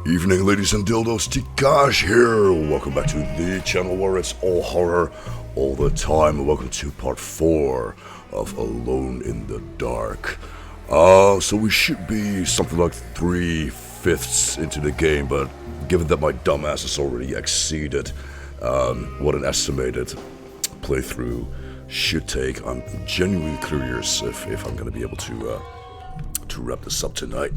Evening, ladies and dildos, Tikash here. Welcome back to the channel where it's all horror all the time. Welcome to part 4 of Alone in the Dark. So we should be something like 3/5 into the game, but given that my dumbass has already exceeded what an estimated playthrough should take, I'm genuinely curious if I'm going to be able to wrap this up tonight.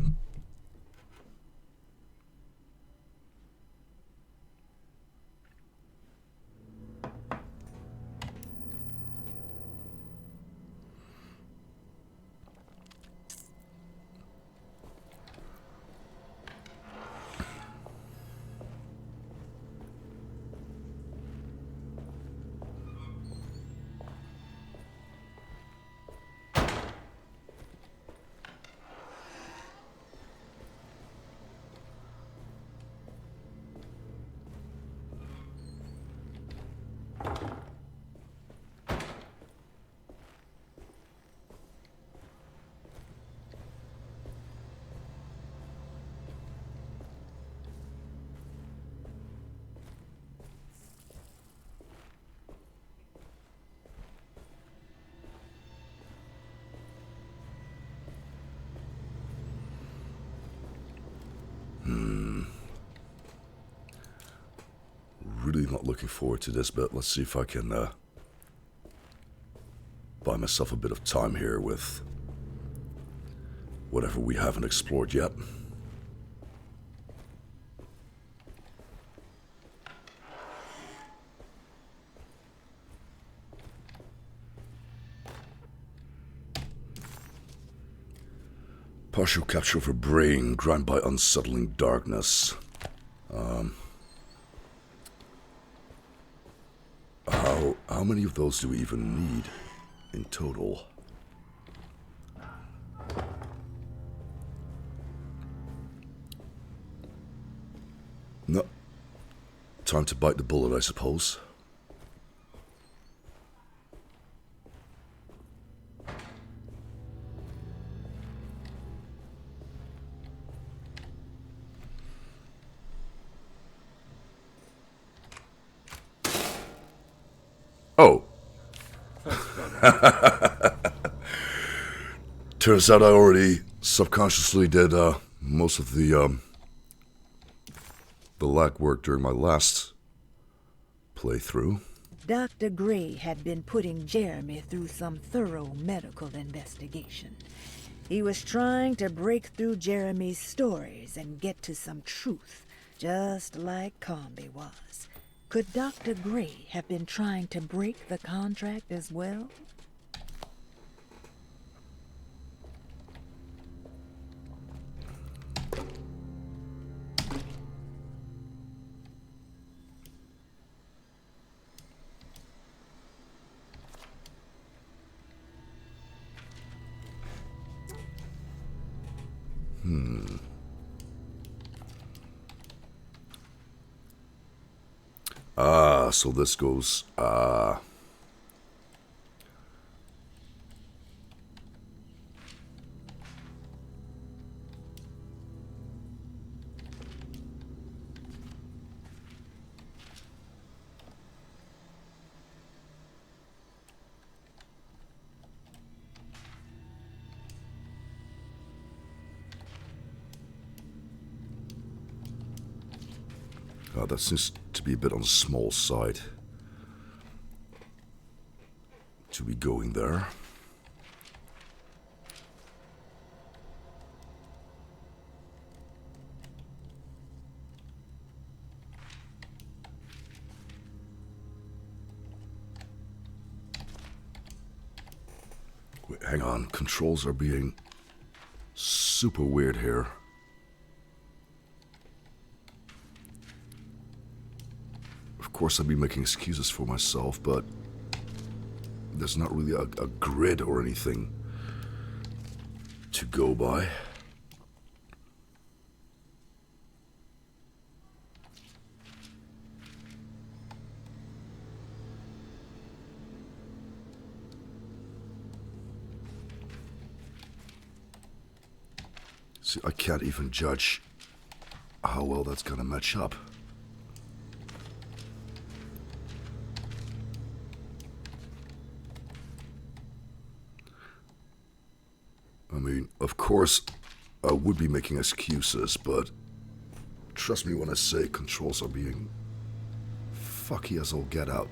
Really not looking forward to this, but let's see if I can buy myself a bit of time here with whatever we haven't explored yet. Partial capture of a brain, grind by unsettling darkness. How many of those do we even need in total? No. Time to bite the bullet, I suppose. Oh. Turns out I already subconsciously did most of the lag work during my last playthrough. Dr. Gray had been putting Jeremy through some thorough medical investigation. He was trying to break through Jeremy's stories and get to some truth, just like Combi was. Could Dr. Gray have been trying to break the contract as well? So this goes, that seems to be a bit on the small side to be going there. Wait, hang on, controls are being super weird here. Of course, I'd be making excuses for myself, but there's not really a grid or anything to go by. See, I can't even judge how well that's gonna match up. I mean, of course, I would be making excuses, but trust me when I say controls are being fucky as all get out.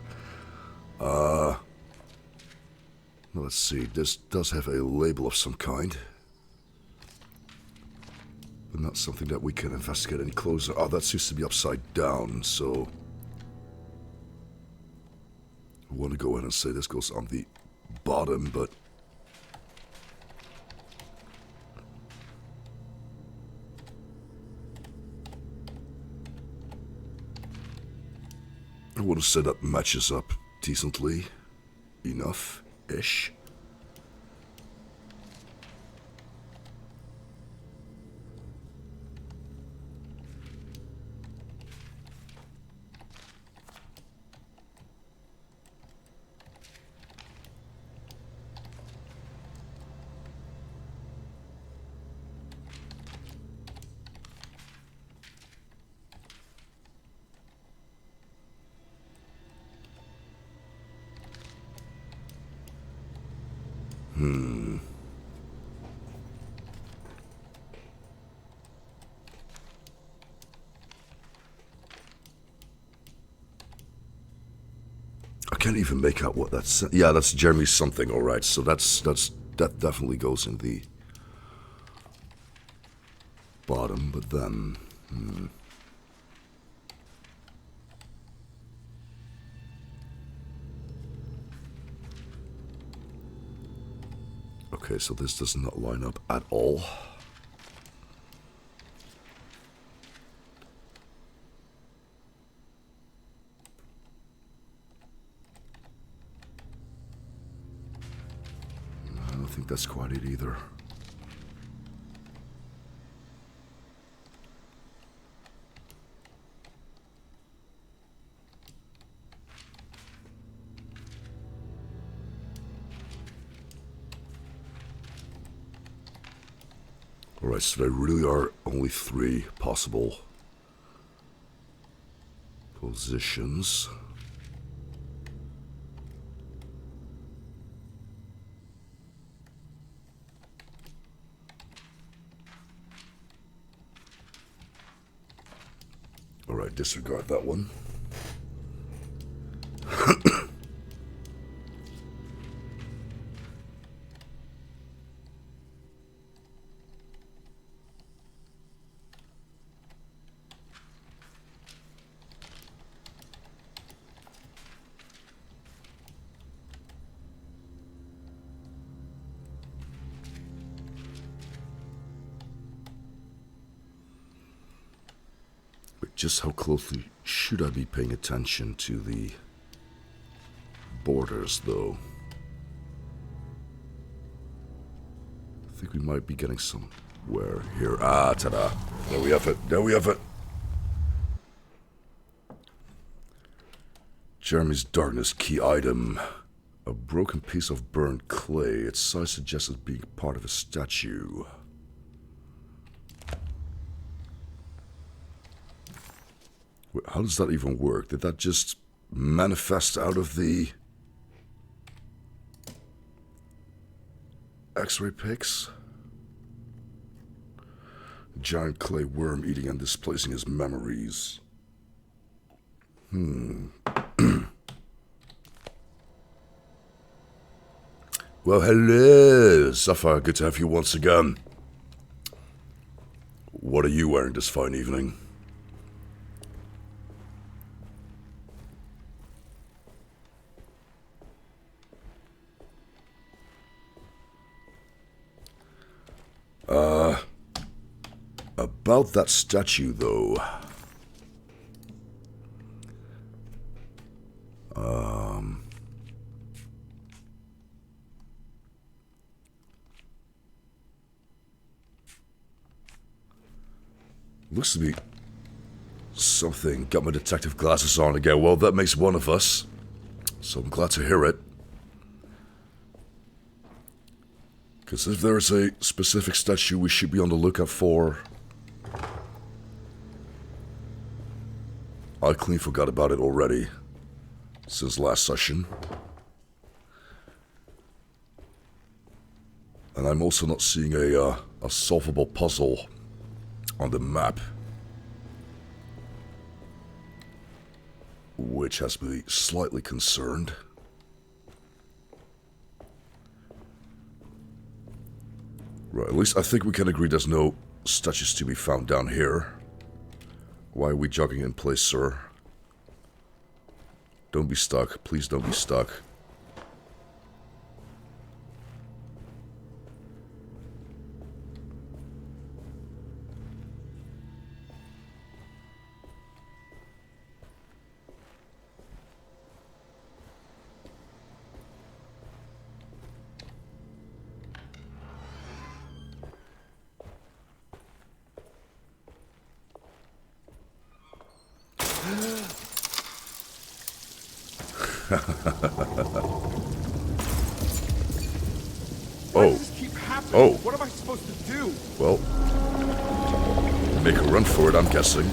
Let's see, this does have a label of some kind. But not something that we can investigate any closer. Oh, that seems to be upside down, so... I want to go ahead and say this goes on the bottom, but... I want to say that matches up decently enough-ish. I can't even make out what that's... Yeah, that's Jeremy something, alright. So that definitely goes in the bottom, but then... Okay, so this does not line up at all. I don't think that's quite it either. Alright, so there really are only 3 possible positions. Alright, disregard that one. Just how closely should I be paying attention to the borders, though? I think we might be getting somewhere here. Ah, ta-da. There we have it. There we have it. Jeremy's Darkness key item. A broken piece of burned clay. Its size suggests it being part of a statue. How does that even work? Did that just manifest out of the X-ray pics? A giant clay worm eating and displacing his memories. Well, hello, Sapphire. Good to have you once again. What are you wearing this fine evening? About that statue, though. Looks to be something. Got my detective glasses on again. Well, that makes one of us. So I'm glad to hear it. Because if there's a specific statue we should be on the lookout for, I clean forgot about it already since last session. And I'm also not seeing a solvable puzzle on the map, which has me slightly concerned. Right, at least I think we can agree there's no statues to be found down here. Why are we jogging in place, sir? Don't be stuck. Please don't be stuck. Why does this keep happening? Oh. What am I supposed to do? Well, make a run for it, I'm guessing.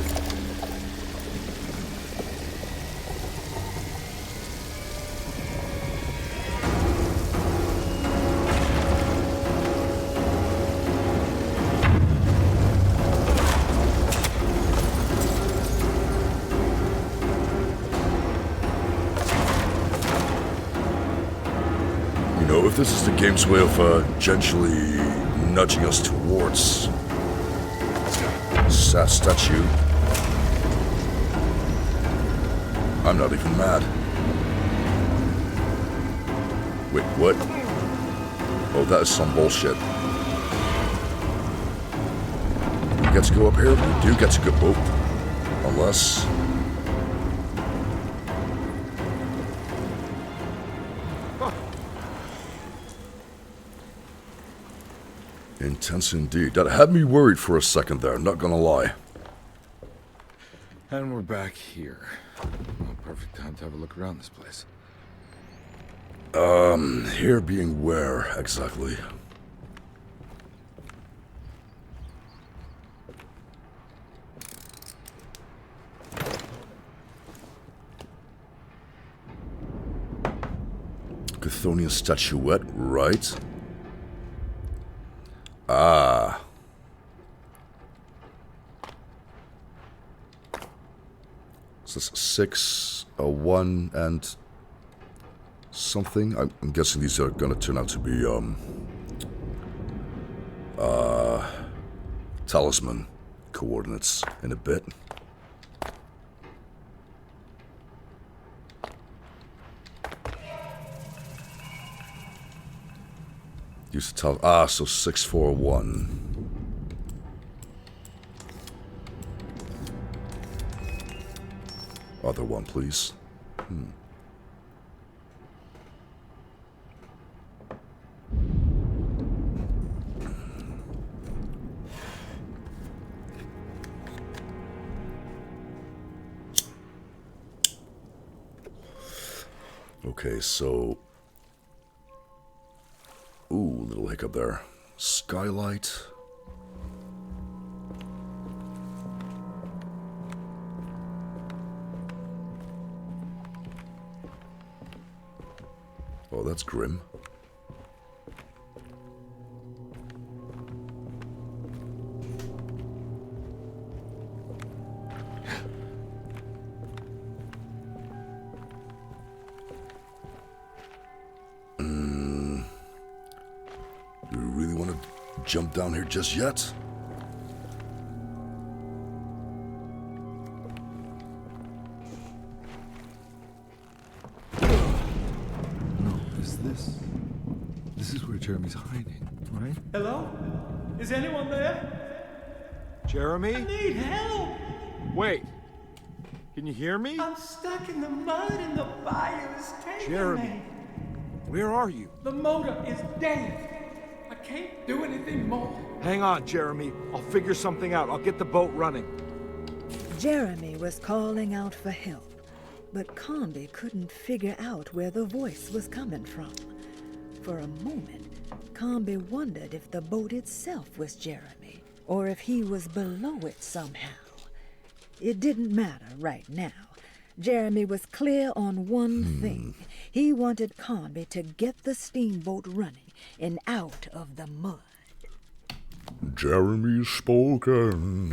You know, if this is the game's way of gently nudging us towards that statue, I'm not even mad. Wait, what? Oh, that is some bullshit. We get to go up here? We do get to go... Oh. Unless... Intense indeed. That had me worried for a second there, not gonna lie. And we're back here. Well, perfect time to have a look around this place. Here being where, exactly? Chthonian statuette, right? Ah. So that's 6, a 1, and something. I'm guessing these are gonna turn out to be talisman coordinates in a bit. Use the tell. Ah, so 641. Other one, please. Okay, so... Ooh, little hiccup there. Skylight. Oh, that's grim. Do we really want to jump down here just yet? No, this is where Jeremy's hiding, right? Hello? Is anyone there? Jeremy? I need help! Wait. Can you hear me? I'm stuck in the mud and the fire is taking Jeremy. me. Where are you? The motor is dead. I can't do anything more. Hang on, Jeremy. I'll figure something out. I'll get the boat running. Jeremy was calling out for help, but Combi couldn't figure out where the voice was coming from. For a moment, Combi wondered if the boat itself was Jeremy, or if he was below it somehow. It didn't matter right now. Jeremy was clear on one thing. He wanted Conby to get the steamboat running and out of the mud. Jeremy's spoken.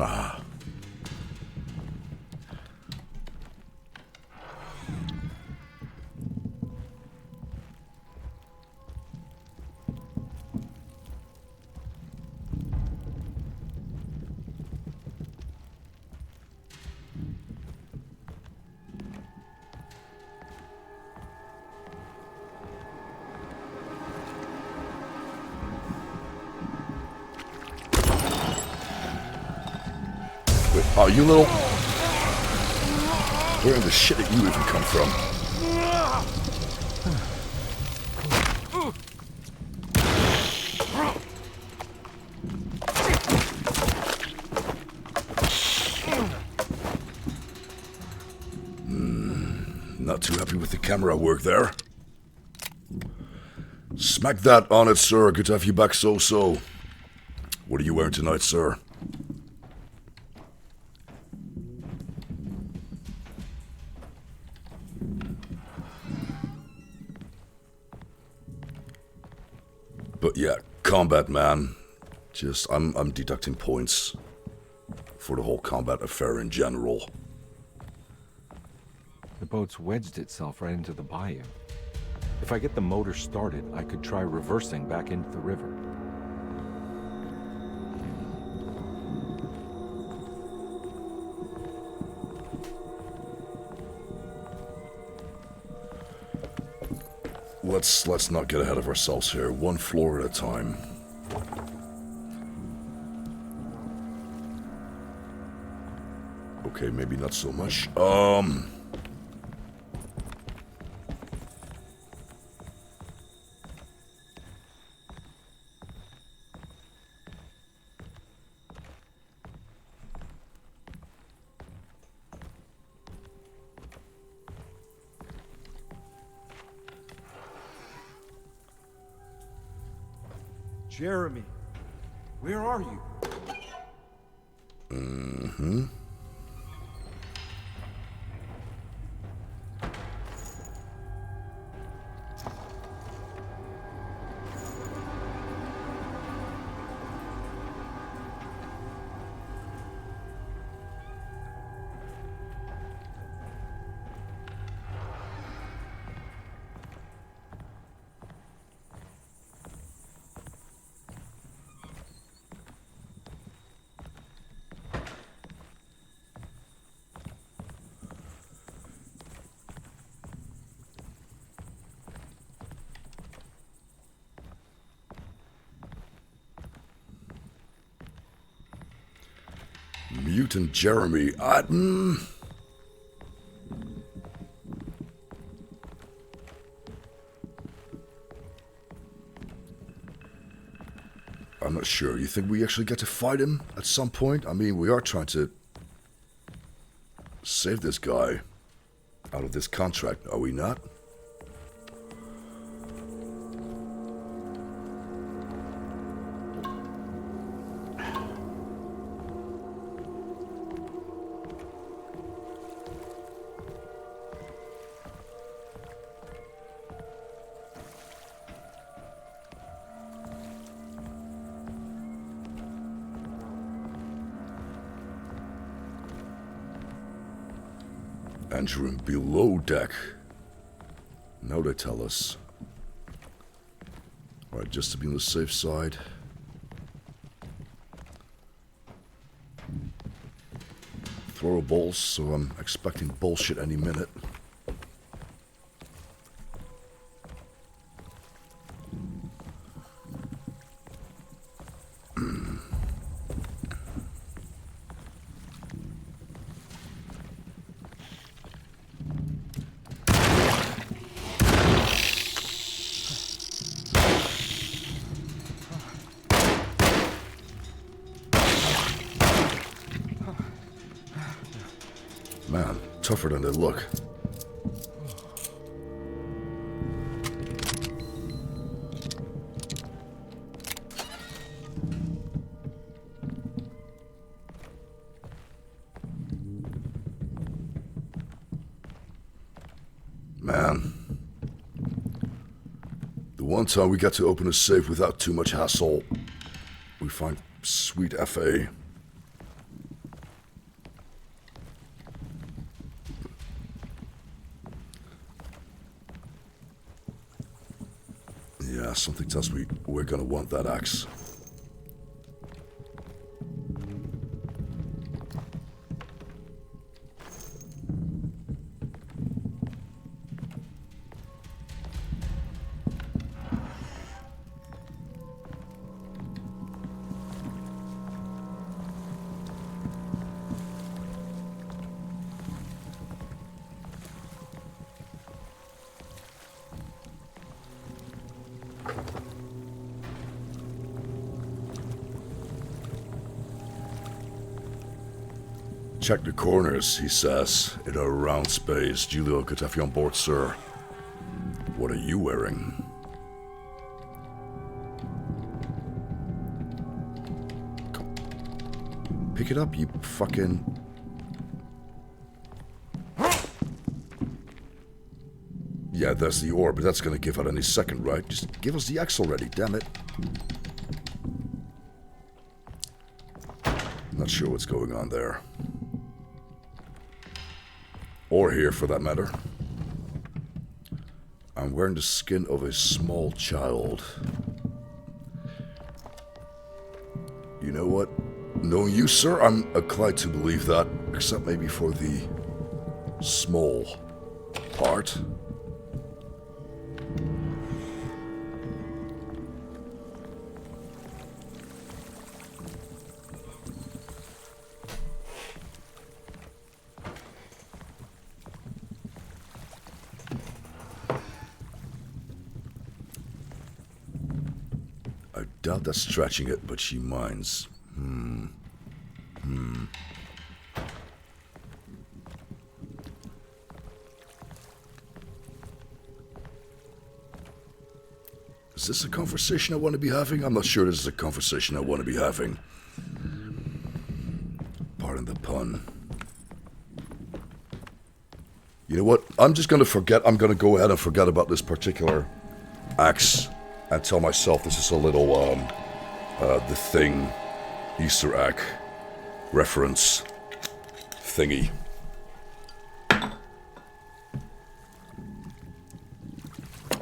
Wait, oh, you little... Where in the shit did you even come from? Not too happy with the camera work there. Smack that on it, sir. Good to have you back so. What are you wearing tonight, sir? But yeah, combat, man. Just, I'm deducting points for the whole combat affair in general. The boat's wedged itself right into the bayou. If I get the motor started, I could try reversing back into the river. Let's not get ahead of ourselves here. One floor at a time. Okay, maybe not so much. Jeremy, where are you? Mutant Jeremy. I'm not sure. You think we actually get to fight him at some point? I mean, we are trying to save this guy out of this contract, are we not? Entering below deck. Now they tell us. Alright, just to be on the safe side. Throw balls, so I'm expecting bullshit any minute. Man, tougher than they look. Man. The one time we got to open a safe without too much hassle, we find sweet FA. Yeah, something tells me we're gonna want that axe. Check the corners, he says, in a round space. Julio could have you on board, sir. What are you wearing? Come. Pick it up, you fucking... Yeah, there's the ore, but that's gonna give out any second, right? Just give us the axe already, damn it. Not sure what's going on there. Or here, for that matter. I'm wearing the skin of a small child. You know what? Knowing you, sir, I'm inclined to believe that, except maybe for the small part. I doubt that's stretching it, but she minds. Is this a conversation I want to be having? I'm not sure this is a conversation I want to be having. Pardon the pun. You know what? I'm just going to forget. I'm going to go ahead and forget about this particular axe and tell myself this is a little, The Thing Easter egg reference thingy.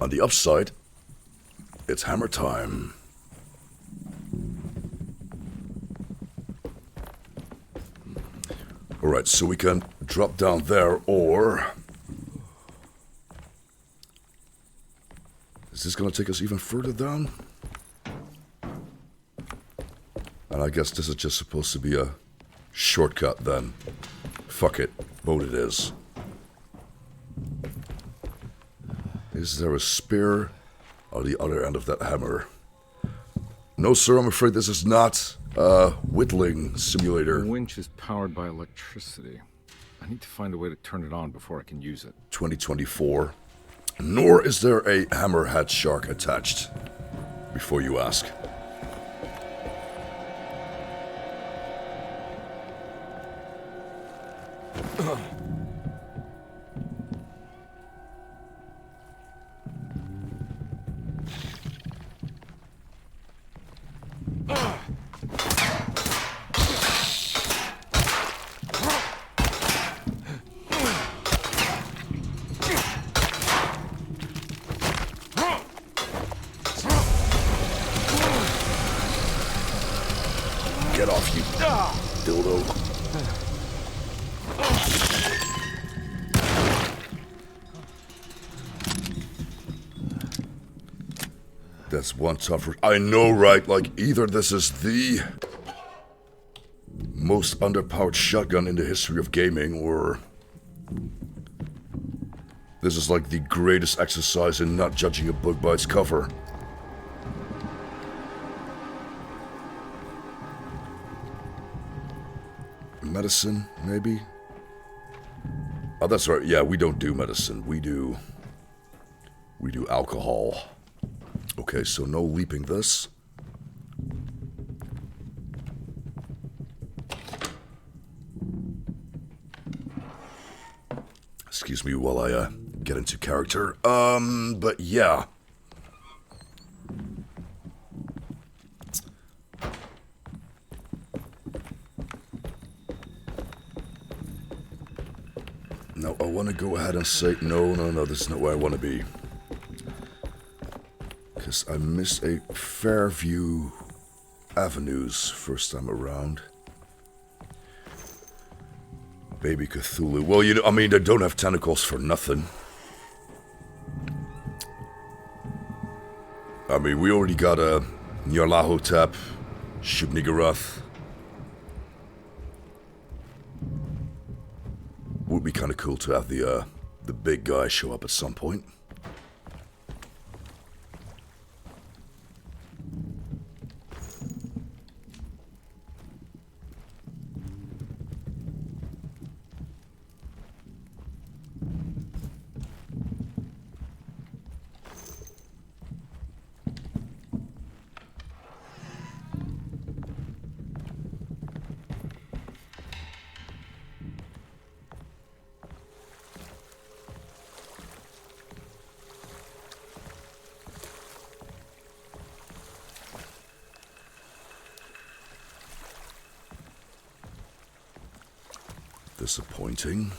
On the upside, it's hammer time. Alright, so we can drop down there, or... Is this gonna take us even further down? And I guess this is just supposed to be a shortcut then. Fuck it, boat it is. Is there a spear on the other end of that hammer? No, sir, I'm afraid this is not a whittling simulator. The winch is powered by electricity. I need to find a way to turn it on before I can use it. 2024. Nor is there a hammerhead shark attached. Before you ask. Get off, you dildo. That's one tougher. I know, right? Like, either this is the most underpowered shotgun in the history of gaming, or this is like the greatest exercise in not judging a book by its cover. Medicine, maybe? Oh, that's right. Yeah, we don't do medicine. We do alcohol. Okay, so no leaping this. Excuse me while I get into character. But yeah. No, I want to go ahead and say, no, this is not where I want to be. Because I missed a Fairview Avenues first time around. Baby Cthulhu. Well, you know, I mean, they don't have tentacles for nothing. I mean, we already got a Nyarlathotep, Shub-Niggurath. Would be kind of cool to have the big guy show up at some point. Disappointing.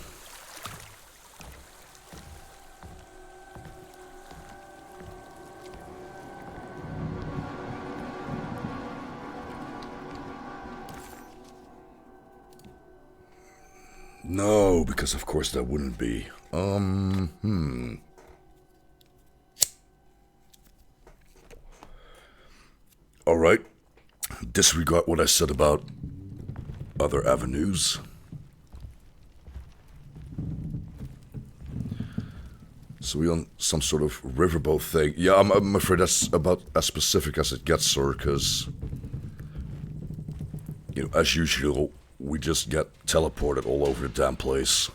No, because of course that wouldn't be. Alright. Disregard what I said about other avenues. So we on some sort of riverboat thing. Yeah, I'm afraid that's about as specific as it gets, sir, because, you know, as usual, we just get teleported all over the damn place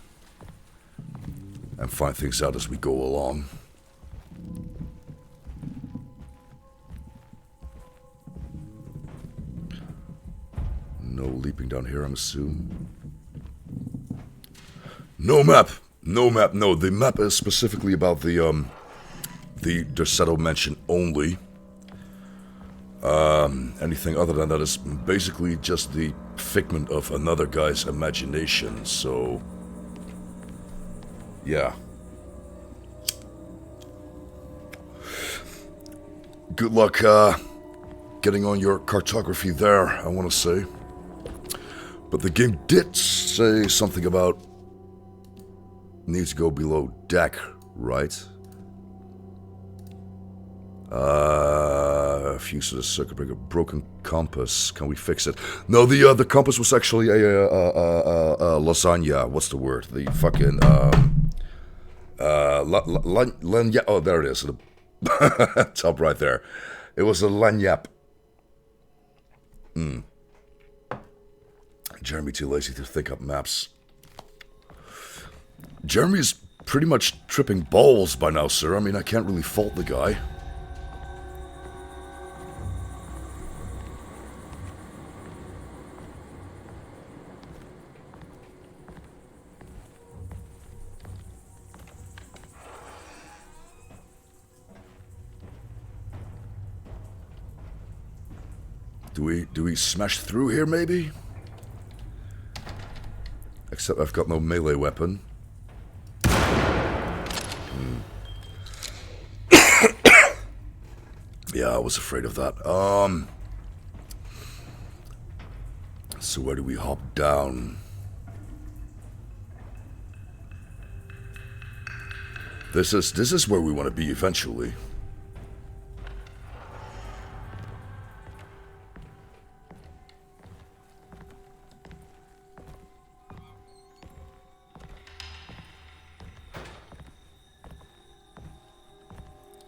and find things out as we go along. No leaping down here, I'm assuming. No map! No map, no. The map is specifically about the Derceto mention only. Anything other than that is basically just the figment of another guy's imagination, so... yeah. Good luck, getting on your cartography there, I want to say. But the game did say something about needs to go below deck, right? Fuse to the circuit breaker, broken compass. Can we fix it? No, the compass was actually a lasagna. What's the word? The fucking lanyap. Oh, there it is. Top right there. It was a lanyap. Jeremy too lazy to think up maps. Jeremy's pretty much tripping balls by now, sir. I mean, I can't really fault the guy. Do we smash through here, maybe? Except I've got no melee weapon. Yeah, I was afraid of that. So where do we hop down? This is where we want to be eventually.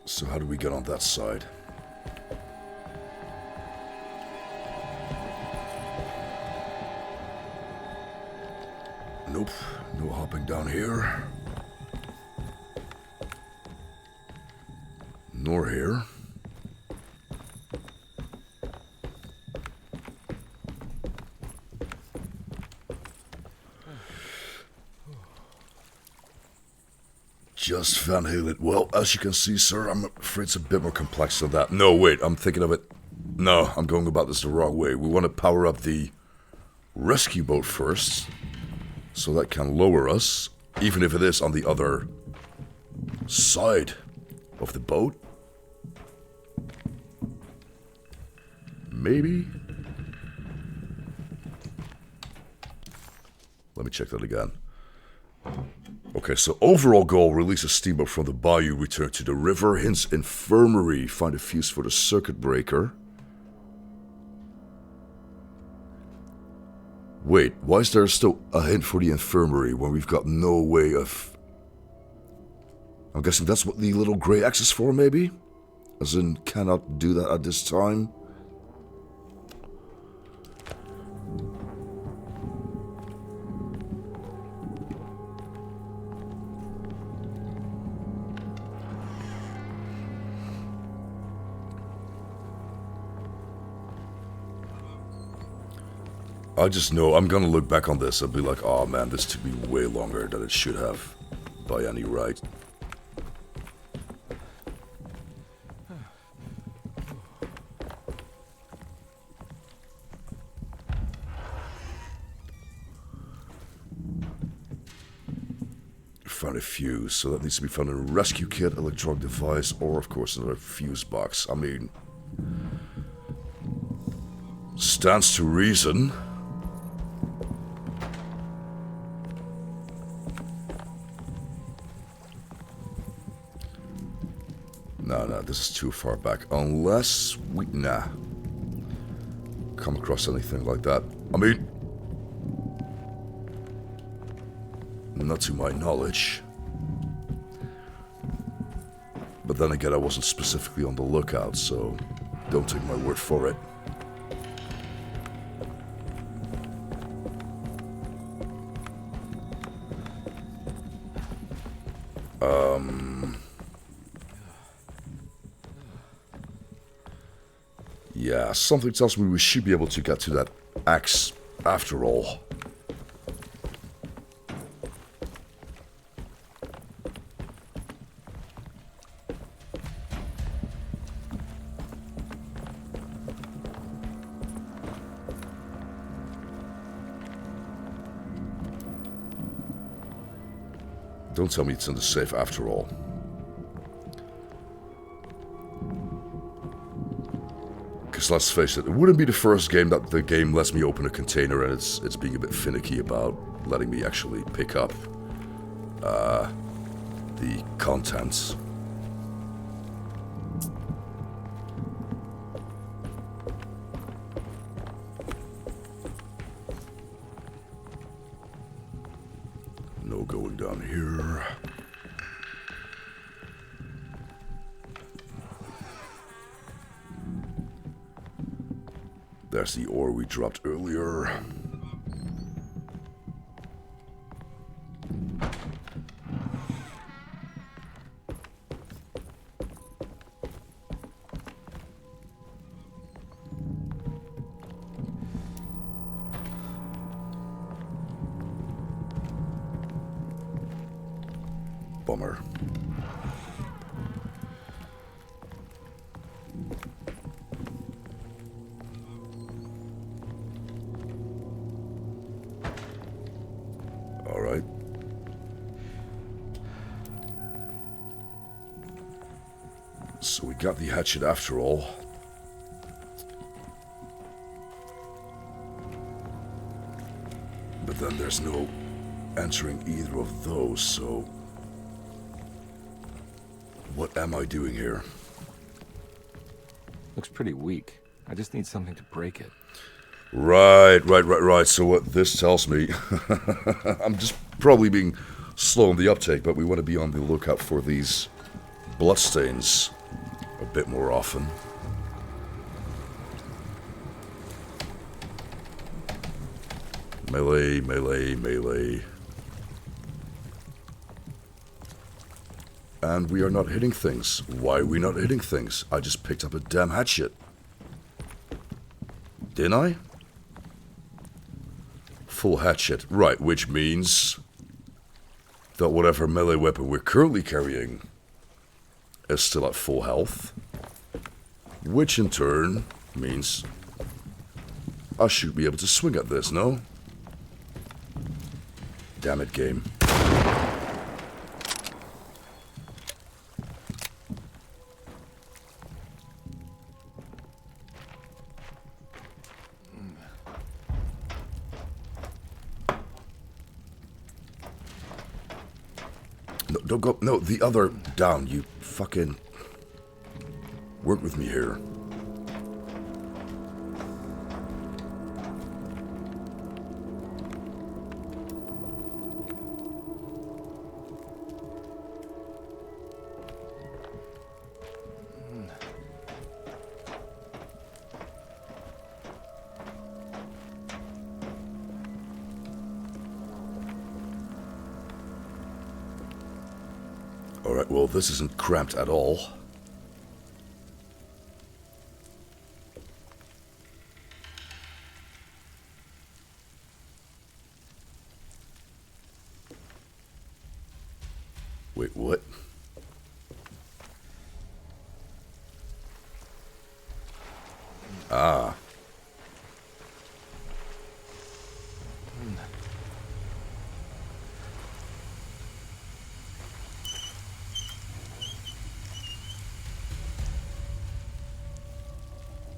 So how do we get on that side? Nope, no hopping down here. Nor here. just Van Halen. Well, as you can see, sir, I'm afraid it's a bit more complex than that. No, wait, I'm thinking of it. No, I'm going about this the wrong way. We want to power up the rescue boat first, so that can lower us, even if it is on the other side of the boat. Maybe? Let me check that again. Okay, so overall goal, release a steamboat from the bayou, return to the river, Hint's infirmary, find a fuse for the circuit breaker. Wait, why is there still a hint for the infirmary when we've got no way of... I'm guessing that's what the little grey X is for, maybe? As in, cannot do that at this time? I just know I'm gonna look back on this and be like, oh man, this took me way longer than it should have, by any right. Found a fuse, so that needs to be found in a rescue kit, electronic device, or of course another fuse box. I mean, stands to reason. No, this is too far back. Unless we... Nah. Come across anything like that. I mean... Not to my knowledge. But then again, I wasn't specifically on the lookout, so... Don't take my word for it. Yeah, something tells me we should be able to get to that axe after all. Don't tell me it's in the safe after all. Because let's face it wouldn't be the first game that the game lets me open a container and it's being a bit finicky about letting me actually pick up the contents. No going down here. There's the ore we dropped earlier. Bummer. All right. So we got the hatchet after all. But then there's no entering either of those, so... What am I doing here? Looks pretty weak. I just need something to break it. Right. So what this tells me... I'm just probably being slow on the uptake, but we want to be on the lookout for these bloodstains a bit more often. Melee, melee, melee. And we are not hitting things. Why are we not hitting things? I just picked up a damn hatchet. Didn't I? Full hatchet. Right, which means... that whatever melee weapon we're currently carrying is still at full health. Which in turn means I should be able to swing at this, no? Damn it, game. No, don't go. No, the other down. You fucking work with me here. Alright, well, this isn't cramped at all. Wait, what? Ah.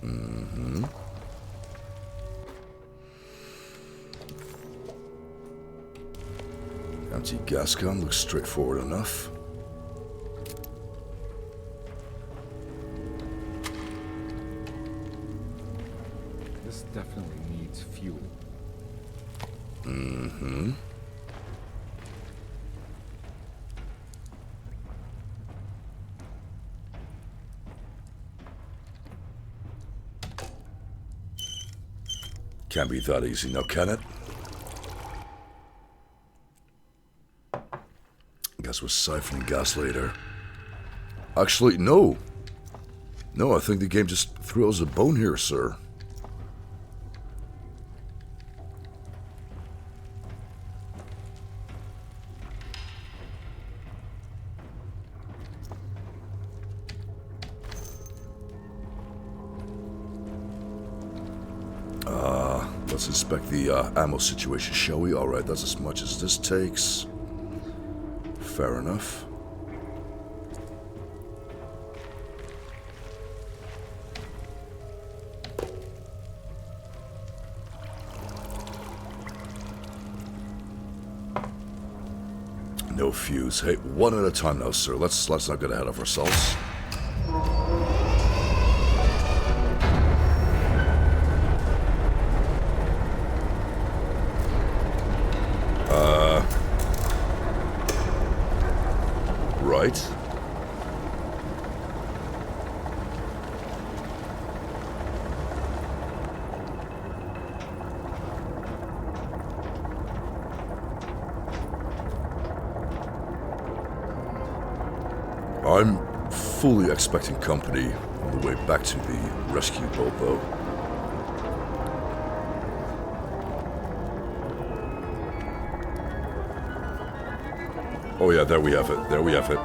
Mm-hmm. Empty gas gun looks straightforward enough. This definitely needs fuel. Mm-hmm. Can't be that easy now, can it? Guess we're siphoning gas later. Actually, no. No, I think the game just threw us a bone here, sir. Let's inspect the ammo situation, shall we? Alright, that's as much as this takes. Fair enough. No fuse. Hey, one at a time now, sir. Let's not get ahead of ourselves. Right. I'm fully expecting company on the way back to the rescue boat, though. Oh yeah, there we have it. There we have it.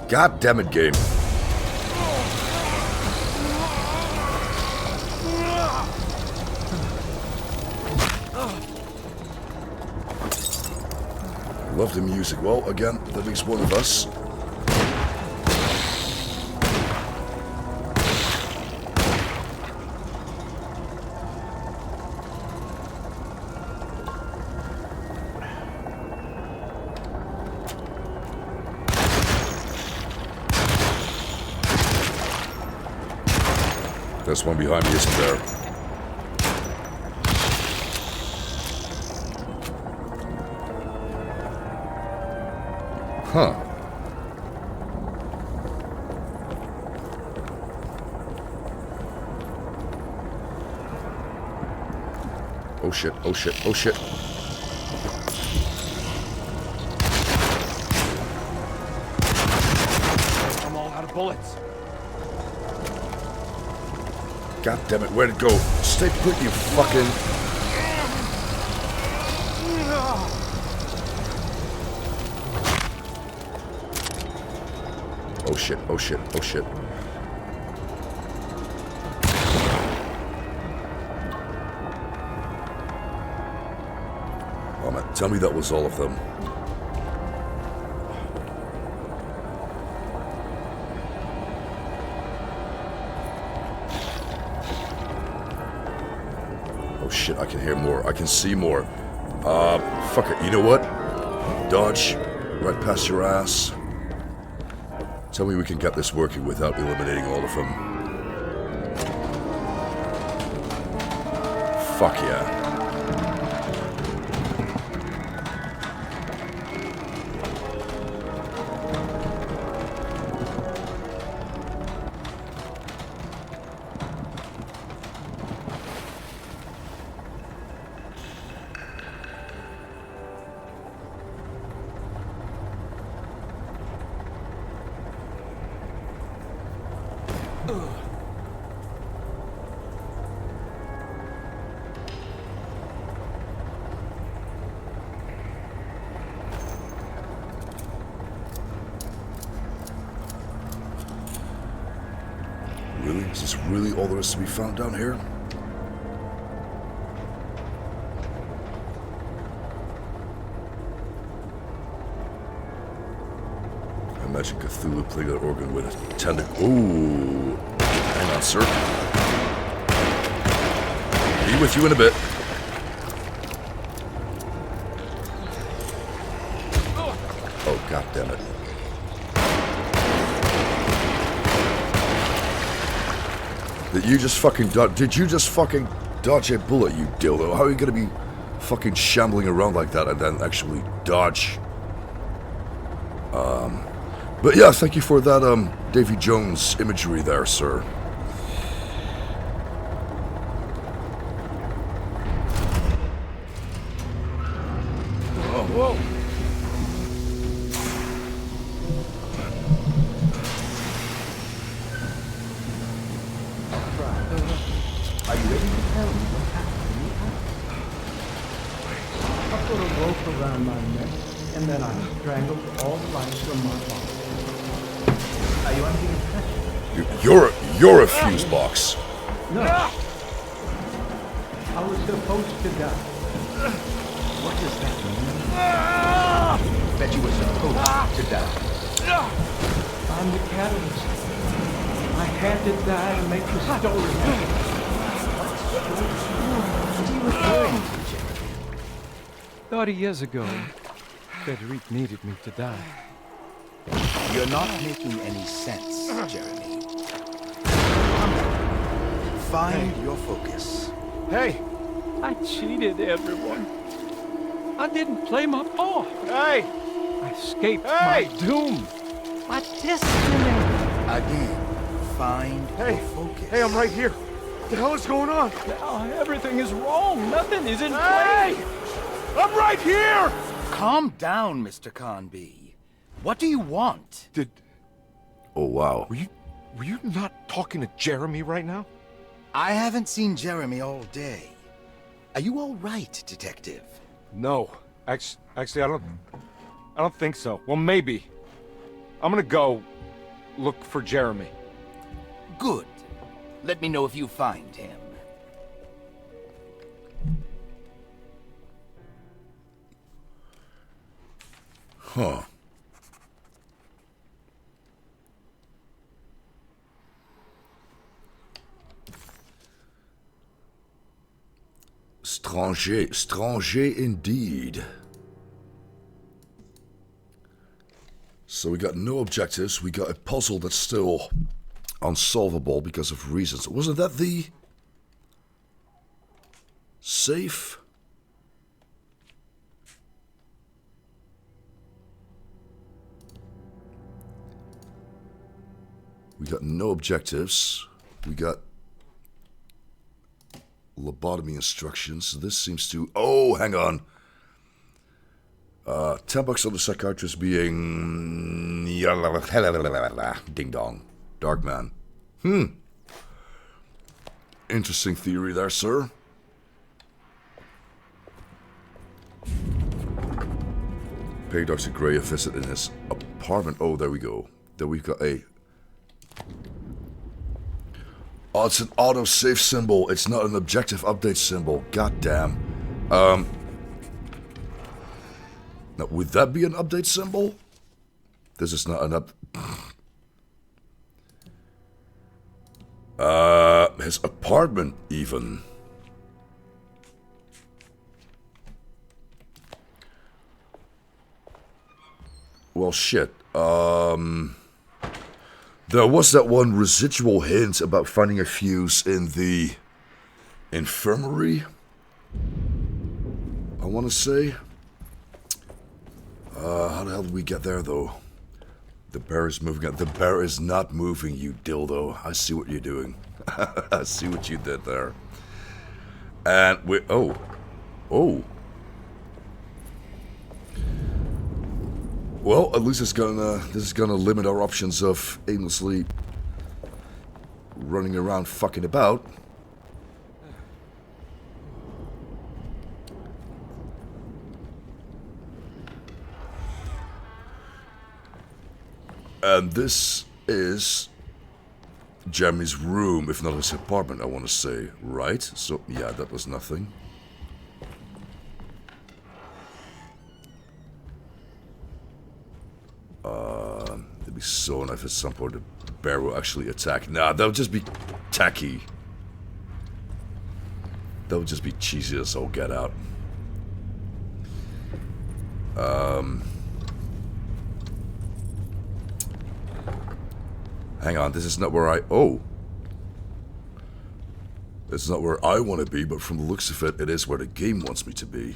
God damn it, game. Love the music. Well, again, that makes one of us. There's one behind me, isn't there? Huh. oh shit, oh shit, oh shit. I'm all out of bullets. God damn it, where'd it go? Stay put, you fucking... Oh shit, oh shit, oh shit. Oh man, tell me that was all of them. Oh shit, I can hear more. I can see more. Fuck it. You know what? Dodge. Right past your ass. Tell me we can get this working without eliminating all of them. Fuck yeah. Really? Is this really all there is to be found down here? I imagine Cthulhu playing that organ with a tentacle. Ooh. Hang on, sir. Be with you in a bit. Oh, god damn it. Did you just fucking dodge a bullet, you dildo? How are you gonna be fucking shambling around like that and then actually dodge? But yeah, thank you for that, Davy Jones imagery there, sir. Oh, whoa! Are you ready to tell me what happened to me? I put a rope around my neck, and then I strangled all the life from my body. Are you under the impression? You're a fuse box. No. I was supposed to die. What does that mean? That you were supposed to die. I'm the catalyst. I had to die to make the story happen. What are you referring to, Jeremy? 30 years ago, Frederic needed me to die. You're not making any sense, Jeremy. Find your focus. Hey! I cheated everyone. I didn't play my part. Hey! I escaped Hey! my doom, my destiny. Again, find Hey! your focus. Hey, I'm right here. What the hell is going on? Now everything is wrong. Nothing is in Hey! place. I'm right here! Calm down, Mr. Conby. What do you want? Oh wow. Were you not talking to Jeremy right now? I haven't seen Jeremy all day. Are you all right, Detective? No. Actually, I don't think so. Well, maybe. I'm gonna go look for Jeremy. Good. Let me know if you find him. Huh. Stranger indeed. So we got no objectives, we got a puzzle that's still unsolvable because of reasons. Wasn't that the safe? We got no objectives. We got lobotomy instructions. This seems to... Oh, hang on. $10 on the psychiatrist being... Ding dong. Dark man. Interesting theory there, sir. Pay Dr. Gray a visit in his apartment. Oh, there we go. There we've got a... Oh, it's an autosave symbol. It's not an objective update symbol. God damn. Now, would that be an update symbol? This is not an his apartment, even. Well, shit. There was that one residual hint about finding a fuse in the infirmary, I want to say. How the hell did we get there, though? The bear is moving. The bear is not moving, you dildo. I see what you're doing. I see what you did there. And we... Oh. Oh. Well, at least this is gonna limit our options of aimlessly running around fucking about. And this is Jeremy's room, if not his apartment, I want to say, right? So, yeah, that was nothing. It'd be so nice if at some point the bear will actually attack. Nah, that would just be tacky. That would just be cheesy as all get out. Hang on, this is not where I... Oh! It's not where I want to be, but from the looks of it, it is where the game wants me to be.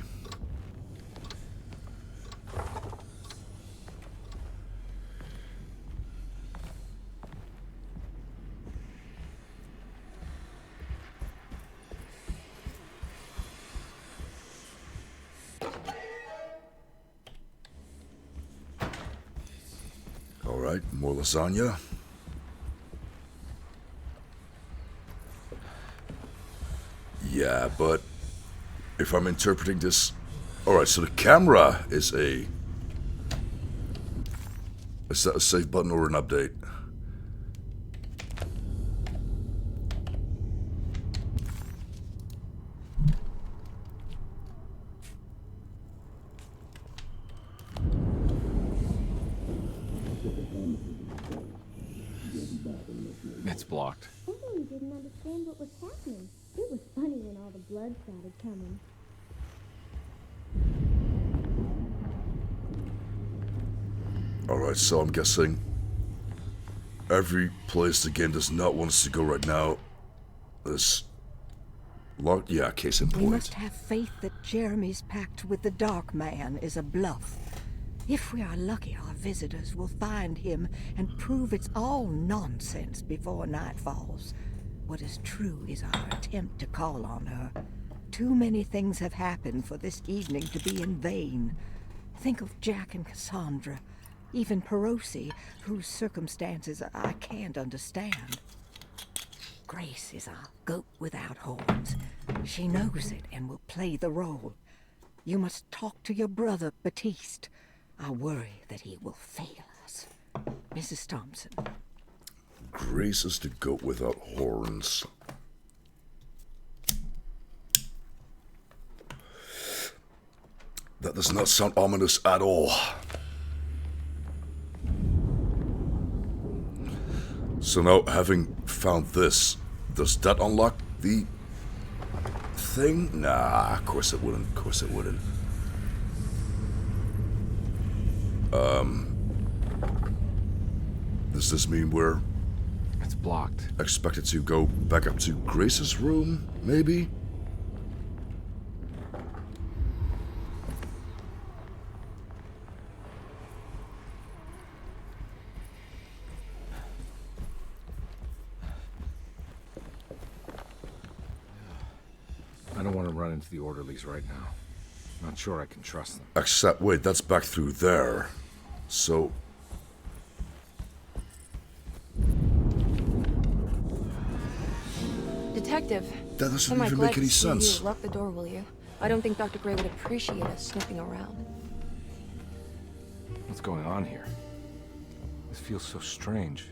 Alright, more lasagna. Yeah, but if I'm interpreting this... Alright, so the camera is a... Is that a save button or an update? It's blocked. Emily didn't understand what was happening. It was funny when all the blood started coming. Alright, so I'm guessing every place the game does not want us to go right now is locked. Yeah, case in We point. must have faith that Jeremy's pact with the Dark Man is a bluff. If we are lucky, our visitors will find him and prove it's all nonsense before night falls. What is true is our attempt to call on her. Too many things have happened for this evening to be in vain. Think of Jack and Cassandra, even Perosi, whose circumstances I can't understand. Grace is our goat without horns. She knows it and will play the role. You must talk to your brother, Batiste. I worry that he will fail us. Mrs. Thompson. Grace is the goat without horns. That does not sound ominous at all. So now, having found this, does that unlock the thing? Nah, of course it wouldn't. Of course it wouldn't. Does this mean we're It's blocked. expected to go back up to Grace's room, maybe? run into the orderlies right now. Not sure I can trust them. Except, wait, that's back through there. So... Detective, that doesn't am I even glad make any to see sense. you. Lock the door, will you? I don't think Dr. Gray would appreciate us snooping around. What's going on here? This feels so strange.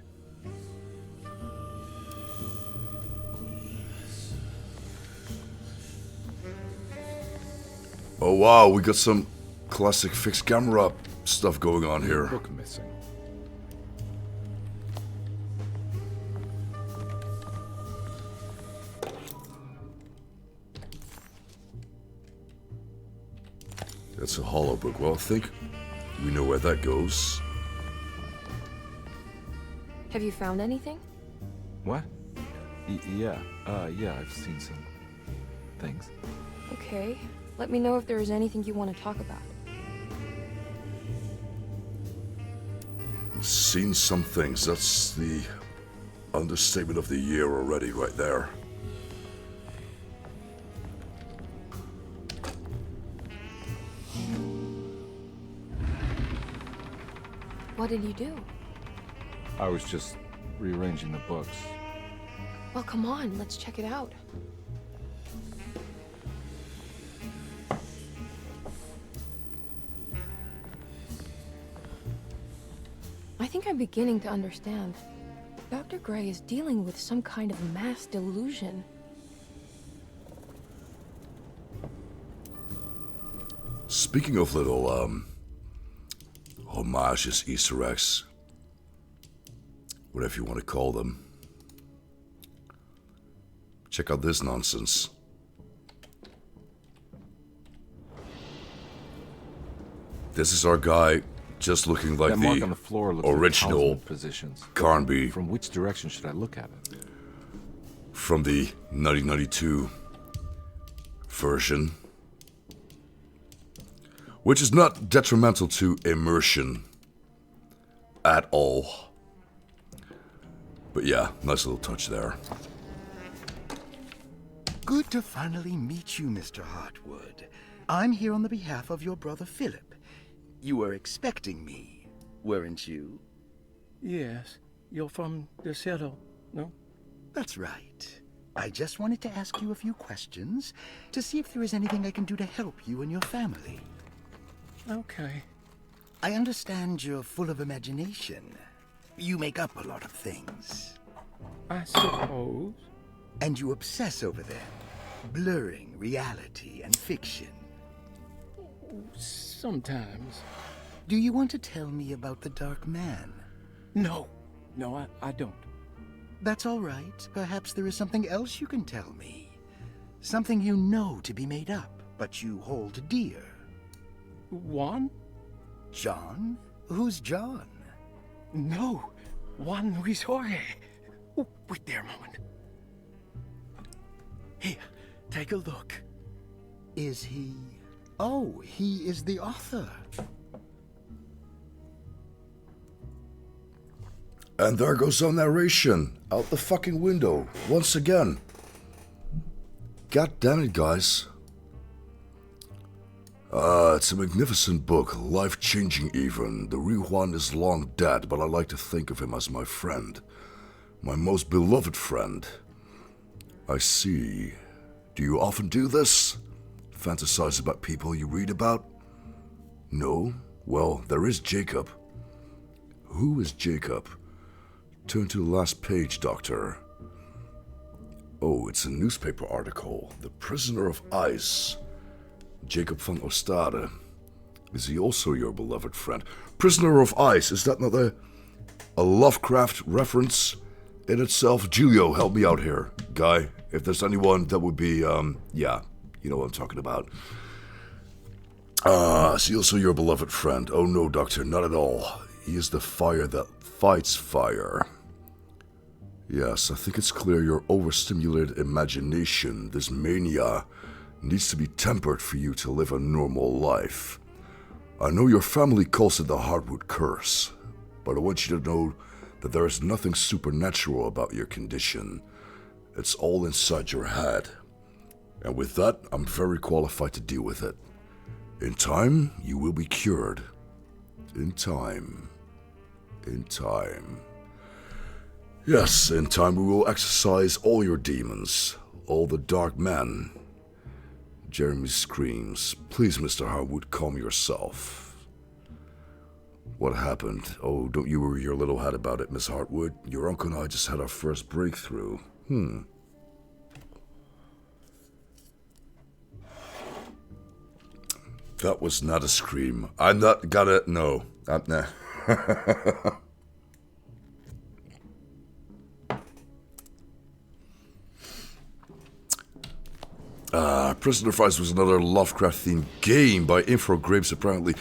Oh wow, we got some classic fixed camera stuff going on here. Book missing. That's a hollow book. Well, I think we know where that goes. Have you found anything? What? Yeah, I've seen some things. Okay. Let me know if there is anything you want to talk about. I've seen some things. That's the understatement of the year already, right there. What did you do? I was just rearranging the books. Well, come on, let's check it out. I think I'm beginning to understand. Dr. Gray is dealing with some kind of mass delusion. Speaking of little, homages, Easter eggs, whatever you want to call them, check out this nonsense. This is our guy, just looking like That mark on the floor looks original like positions. Carnby From which direction should I look at it? from the 1992 version, which is not detrimental to immersion at all. But yeah, nice little touch there. Good to finally meet you, Mr. Hartwood. I'm here on the behalf of your brother Philip. You were expecting me, weren't you? Yes, you're from the cello, no? That's right. I just wanted to ask you a few questions to see if there is anything I can do to help you and your family. Okay. I understand you're full of imagination. You make up a lot of things. I suppose. And you obsess over them, blurring reality and fiction. Sometimes. Do you want to tell me about the Dark Man? No, I don't. That's all right. Perhaps there is something else you can tell me. Something you know to be made up, but you hold dear. Juan? John? Who's John? No, Juan Luis Jorge. Oh, wait there a moment. Here, take a look. Is he... Oh, he is the author. And there goes our narration out the fucking window once again. God damn it, guys. It's a magnificent book, life-changing even. The real Juan is long dead, but I like to think of him as my friend. My most beloved friend. I see. Do you often do this? Fantasize about people you read about? No? Well, there is Jacob. Who is Jacob? Turn to the last page, Doctor. Oh, it's a newspaper article. The Prisoner of Ice. Jacob van Ostade. Is he also your beloved friend? Prisoner of Ice, is that not a Lovecraft reference in itself? Julio, help me out here. Guy, if there's anyone that would be, yeah, you know what I'm talking about. Is he also your beloved friend? Oh no, Doctor, not at all. He is the fire that fights fire. Yes, I think it's clear your overstimulated imagination, this mania, needs to be tempered for you to live a normal life. I know your family calls it the Hardwood Curse, but I want you to know that there is nothing supernatural about your condition. It's all inside your head. And with that, I'm very qualified to deal with it. In time, you will be cured. In time. In time. Yes, in time we will exorcise all your demons, all the dark men. Jeremy screams, "Please, Mr. Harwood, calm yourself." What happened? Oh, don't you worry your little head about it, Miss Hartwood. Your uncle and I just had our first breakthrough. That was not a scream. I'm not gonna... No. Nah. Prisoner of Ice was another Lovecraft-themed game by Infogrames, apparently.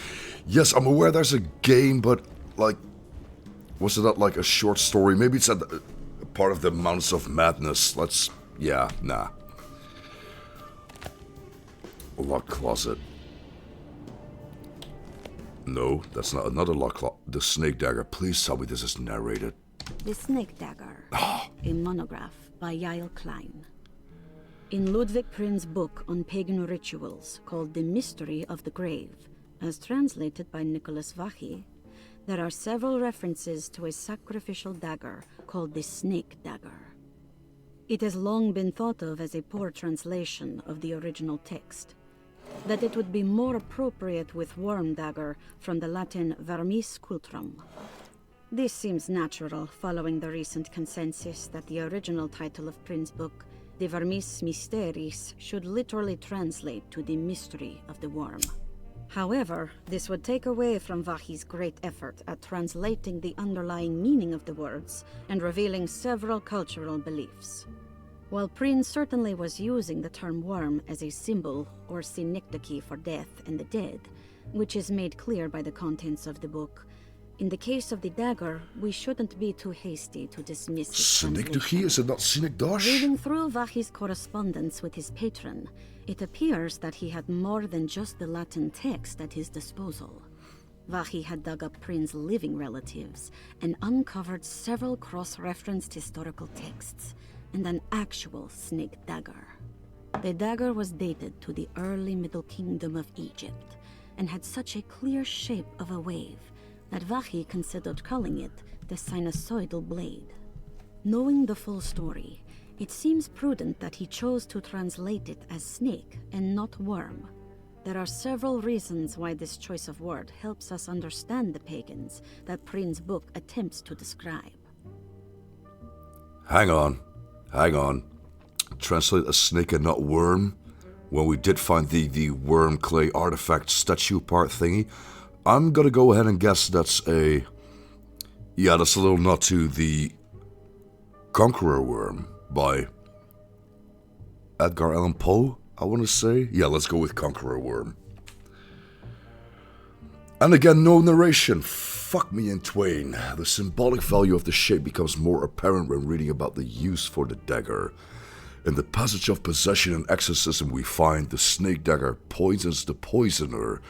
Yes, I'm aware there's a game, but, like... Was it not like a short story? Maybe it's a part of the Mountains of Madness. Let's... Yeah, nah. Locked closet. No, that's not another lock closet. The Snake Dagger. Please tell me this is narrated. The Snake Dagger. A monograph by Yael Klein. In Ludwig Prin's book on pagan rituals called The Mystery of the Grave, as translated by Nicholas Vachy, there are several references to a sacrificial dagger called the Snake Dagger. It has long been thought of as a poor translation of the original text, that it would be more appropriate with Worm Dagger from the Latin vermis cultrum. This seems natural following the recent consensus that the original title of Prin's book, De Vermis Mysteris, should literally translate to the mystery of the worm. However, this would take away from Vachy's great effort at translating the underlying meaning of the words and revealing several cultural beliefs. While Prin certainly was using the term worm as a symbol or synecdoche for death and the dead, which is made clear by the contents of the book, in the case of the dagger, we shouldn't be too hasty to dismiss its Synecdoche? translation. Is it not synecdoche? Reading through Vachy's correspondence with his patron, it appears that he had more than just the Latin text at his disposal. Vachy had dug up Prin's living relatives and uncovered several cross-referenced historical texts and an actual snake dagger. The dagger was dated to the early Middle Kingdom of Egypt and had such a clear shape of a wave that Vachy considered calling it the sinusoidal blade. Knowing the full story, it seems prudent that he chose to translate it as snake and not worm. There are several reasons why this choice of word helps us understand the pagans that Prin's book attempts to describe. Hang on. Translate as snake and not worm? When we did find the worm clay artifact statue part thingy, I'm gonna go ahead and guess that's a... Yeah, that's a little nod to the Conqueror Worm by Edgar Allan Poe, I want to say. Yeah, let's go with Conqueror Worm. And again, no narration. Fuck me in twain. The symbolic value of the shape becomes more apparent when reading about the use for the dagger. In the passage of possession and exorcism, we find the snake dagger poisons the poisoner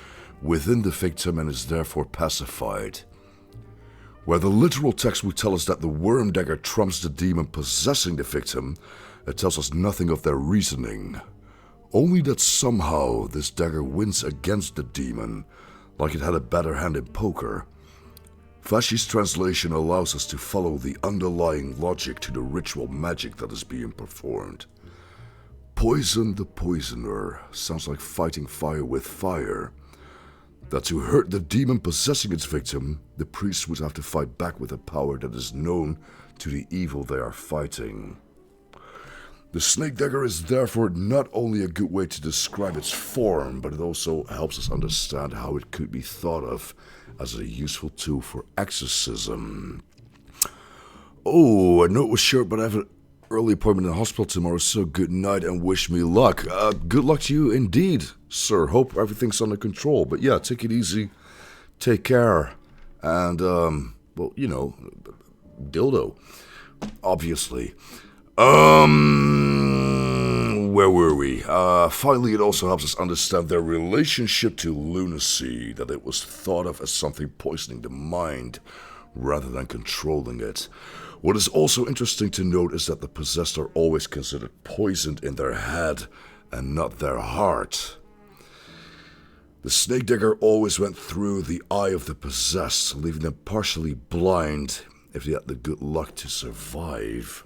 within the victim and is therefore pacified. Where the literal text would tell us that the worm dagger trumps the demon possessing the victim, it tells us nothing of their reasoning. Only that somehow this dagger wins against the demon, like it had a better hand in poker. Vachy's translation allows us to follow the underlying logic to the ritual magic that is being performed. Poison the poisoner sounds like fighting fire with fire. That to hurt the demon possessing its victim, the priest would have to fight back with a power that is known to the evil they are fighting. The snake dagger is therefore not only a good way to describe its form, but it also helps us understand how it could be thought of as a useful tool for exorcism. Oh, I know it was short, but I have an early appointment in the hospital tomorrow, so good night and wish me luck. Good luck to you indeed, sir. Hope everything's under control. But yeah, take it easy, take care, and, well, you know, dildo, obviously. Where were we? Finally, it also helps us understand their relationship to lunacy, that it was thought of as something poisoning the mind rather than controlling it. What is also interesting to note is that the possessed are always considered poisoned in their head and not their heart. The snake digger always went through the eye of the possessed, leaving them partially blind if they had the good luck to survive.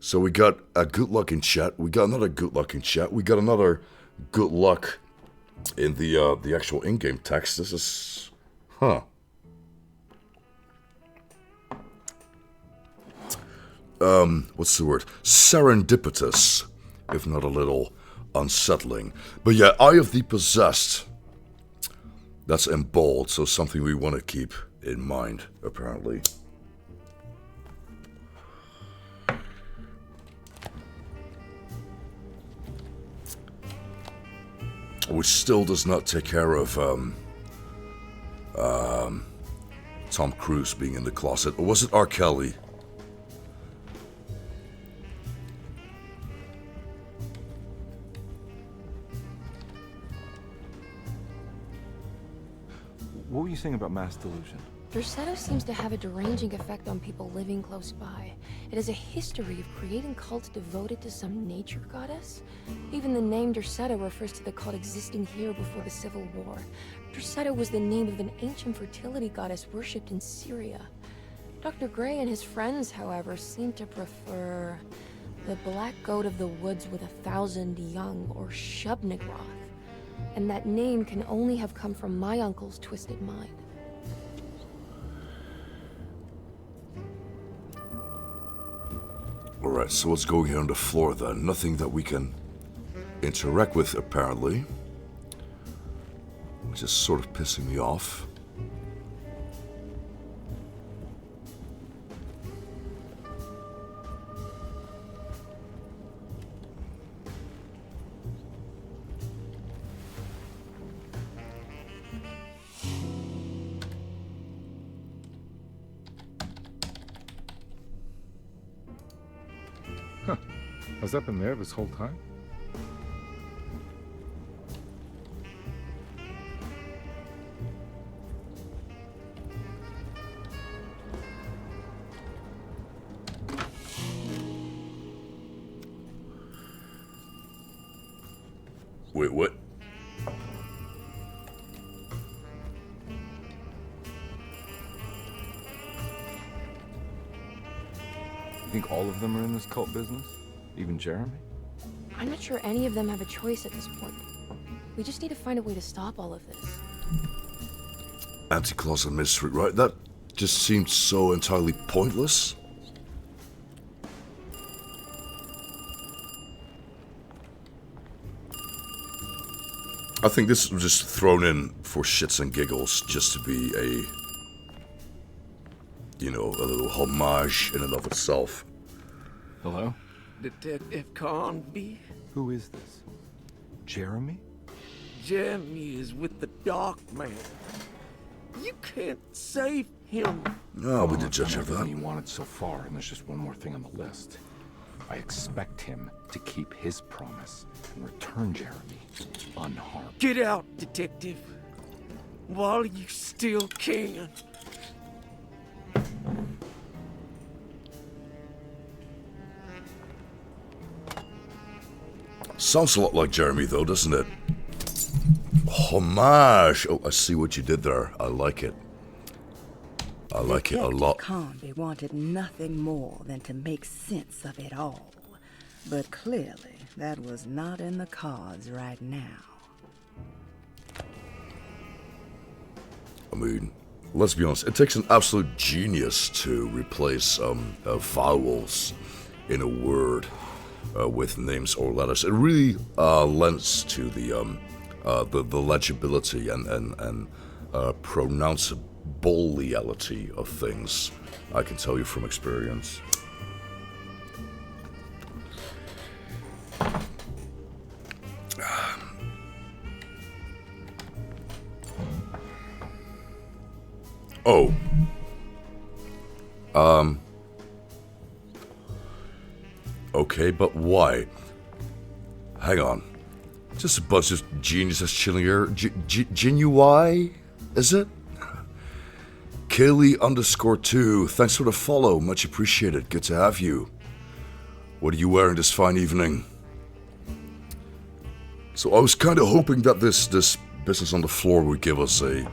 So we got a good luck in chat. We got another good luck in chat. We got another good luck in the actual in-game text. This is, what's the word? Serendipitous, if not a little unsettling. But yeah, Eye of the Possessed. That's in bold, so something we want to keep in mind, apparently. Which still does not take care of Tom Cruise being in the closet. Or was it R. Kelly? What were you saying about mass delusion? Derceto seems to have a deranging effect on people living close by. It has a history of creating cults devoted to some nature goddess. Even the name Derceto refers to the cult existing here before the Civil War. Derceto was the name of an ancient fertility goddess worshipped in Syria. Dr. Gray and his friends, however, seem to prefer the black goat of the woods with 1,000 young, or Shub-Nigroth. And that name can only have come from my uncle's twisted mind. Alright, so what's going here on the floor then? Nothing that we can interact with, apparently. Which is sort of pissing me off. Has that been there this whole time? Wait, what? You think all of them are in this cult business? Even Jeremy? I'm not sure any of them have a choice at this point. We just need to find a way to stop all of this. Anti-closet mystery, right? That just seemed so entirely pointless. I think this was just thrown in for shits and giggles, just to be a, you know, a little homage in and of itself. Hello? Detective Conby? Who is this? Jeremy? Jeremy is with the Dark Man. You can't save him. No, we did judge of everything that. you wanted so far, and there's just one more thing on the list. I expect him to keep his promise and return Jeremy unharmed. Get out, Detective. While you still can. Sounds a lot like Jeremy, though, doesn't it? Homage. Oh, I see what you did there. I like it. I like it a lot. Conby wanted nothing more than to make sense of it all. But clearly, that was not in the cards right now. I mean, let's be honest. It takes an absolute genius to replace vowels in a word with names or letters. It really lends to the legibility and pronounceability of things. I can tell you from experience. Oh. Okay, but why? Hang on. Just a bunch of geniuses chilling here. Genuine? Is it? Kaylee_2. Thanks for the follow. Much appreciated. Good to have you. What are you wearing this fine evening? So I was kind of hoping that this business on the floor would give us a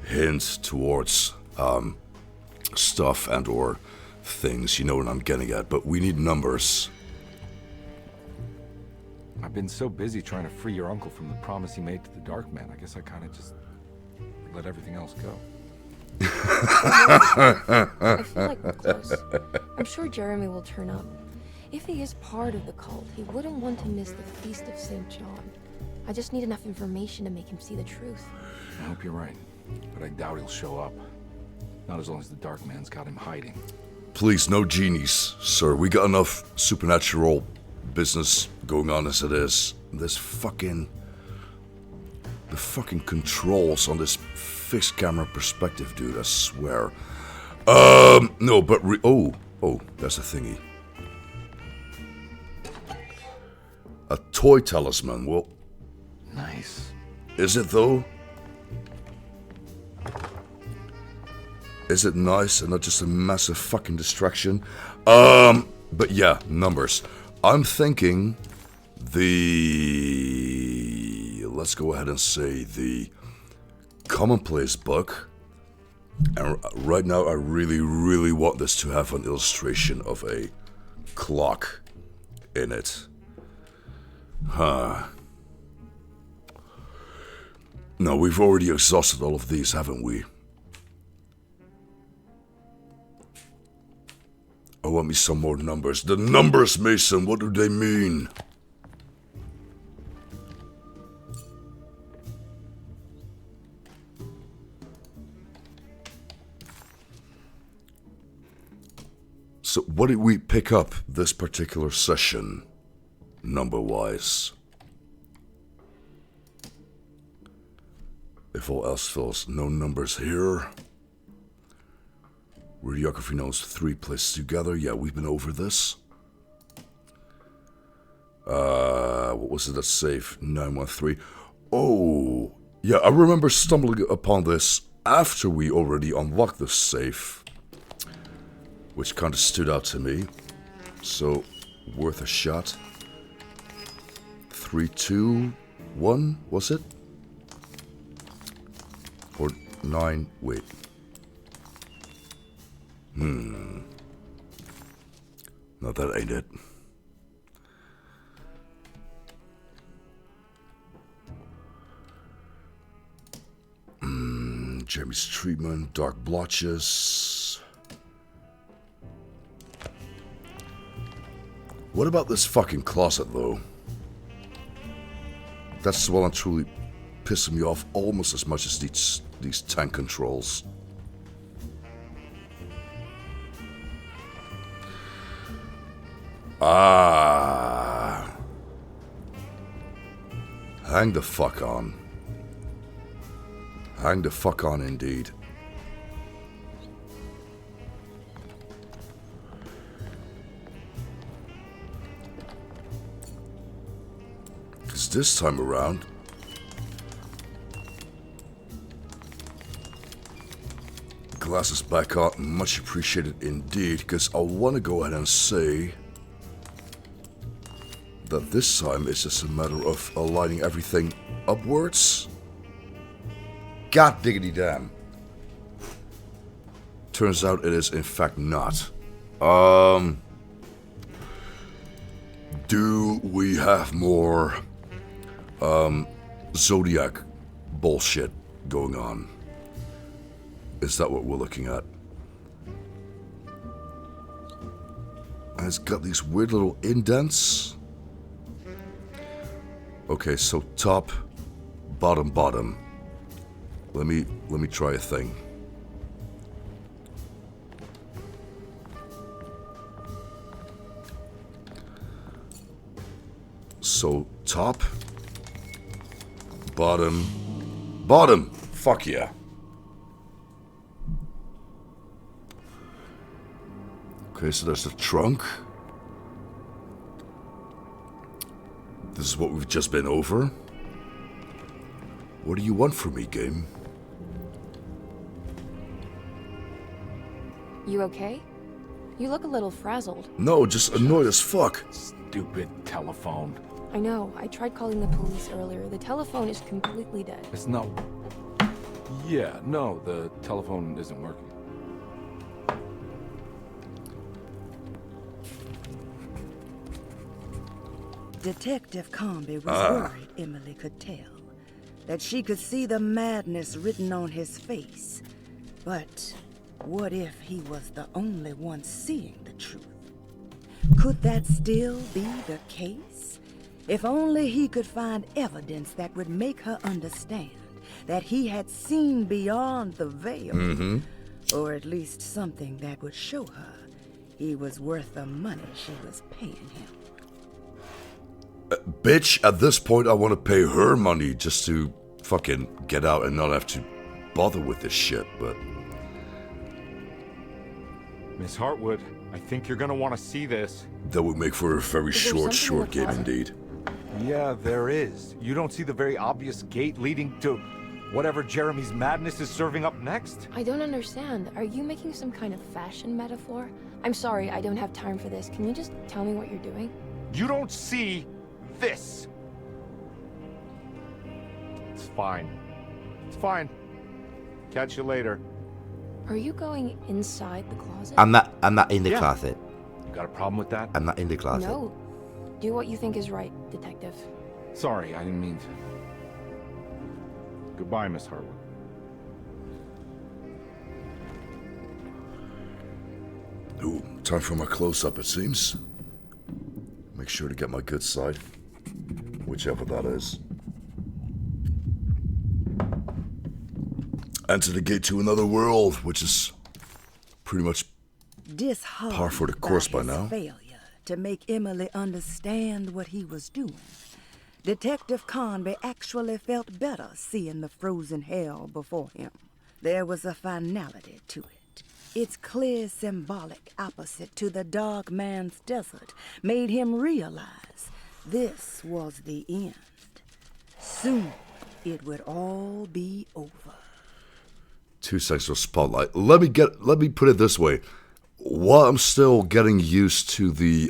hint towards stuff and or things, you know what I'm getting at, but we need numbers. I've been so busy trying to free your uncle from the promise he made to the Dark Man. I guess I kind of just let everything else go. I feel like we're close. I'm sure Jeremy will turn up. If he is part of the cult, he wouldn't want to miss the Feast of St. John. I just need enough information to make him see the truth. I hope you're right, but I doubt he'll show up. Not as long as the Dark Man's got him hiding. Please, no genies, sir. We got enough supernatural business going on as it is. The fucking controls on this fixed camera perspective, dude, I swear. No, but oh, that's a thingy. A toy talisman, well... Nice. Is it, though? Is it nice and not just a massive fucking distraction? But yeah, numbers. I'm thinking let's go ahead and say the commonplace book. And right now I really, really want this to have an illustration of a clock in it. Huh. No, we've already exhausted all of these, haven't we? I want me some more numbers. The numbers, Mason, what do they mean? So what did we pick up this particular session, number-wise? If all else fails, no numbers here. Radiography knows 3 placed together. Yeah, we've been over this. What was it that saved? 913. Oh, yeah, I remember stumbling upon this after we already unlocked the safe, which kind of stood out to me. So, worth a shot. 3, 2, 1, was it? Or 9, wait. No, that ain't it. Jeremy's treatment, dark blotches. What about this fucking closet, though? That's well and truly pissing me off almost as much as these tank controls. Ah. Hang the fuck on. Hang the fuck on, indeed. Because this time around, glasses back on, much appreciated indeed, because I want to go ahead and say that this time it's just a matter of aligning everything upwards. God diggity damn. Turns out it is in fact not. Do we have more Zodiac bullshit going on? Is that what we're looking at? And it's got these weird little indents. Okay, so top, bottom, bottom. Let me try a thing. So top, bottom, bottom. Fuck yeah. Okay, so there's the trunk. This is what we've just been over. What do you want from me, game? You okay? You look a little frazzled. No, just annoyed as fuck. Stupid telephone. I know. I tried calling the police earlier. The telephone is completely dead. It's not... Yeah, no, the telephone isn't working. Detective Comby was worried Emily could tell, that she could see the madness written on his face. But what if he was the only one seeing the truth? Could that still be the case? If only he could find evidence that would make her understand that he had seen beyond the veil, or at least something that would show her he was worth the money she was paying him. Bitch, at this point I want to pay her money just to fucking get out and not have to bother with this shit, but... Miss Hartwood, I think you're gonna want to see this. That would make for a very short game indeed. Yeah, there is. You don't see the very obvious gate leading to whatever Jeremy's madness is serving up next? I don't understand. Are you making some kind of fashion metaphor? I'm sorry, I don't have time for this. Can you just tell me what you're doing? You don't see this. It's fine. It's fine. Catch you later. Are you going inside the closet? I'm not in the Yeah. closet. You got a problem with that? I'm not in the closet. No. Do what you think is right, detective. Sorry, I didn't mean to. Goodbye, Miss Hartwood. Ooh, time for my close-up, it seems. Make sure to get my good side, whichever that is. Enter the gate to another world, which is pretty much par for the course by now. Failure to make Emily understand what he was doing. Detective Conby actually felt better seeing the frozen hell before him. There was a finality to it. Its clear symbolic opposite to the dark man's desert made him realize this was the end. Soon it would all be over. 2 seconds of spotlight. Let me put it this way. While I'm still getting used to the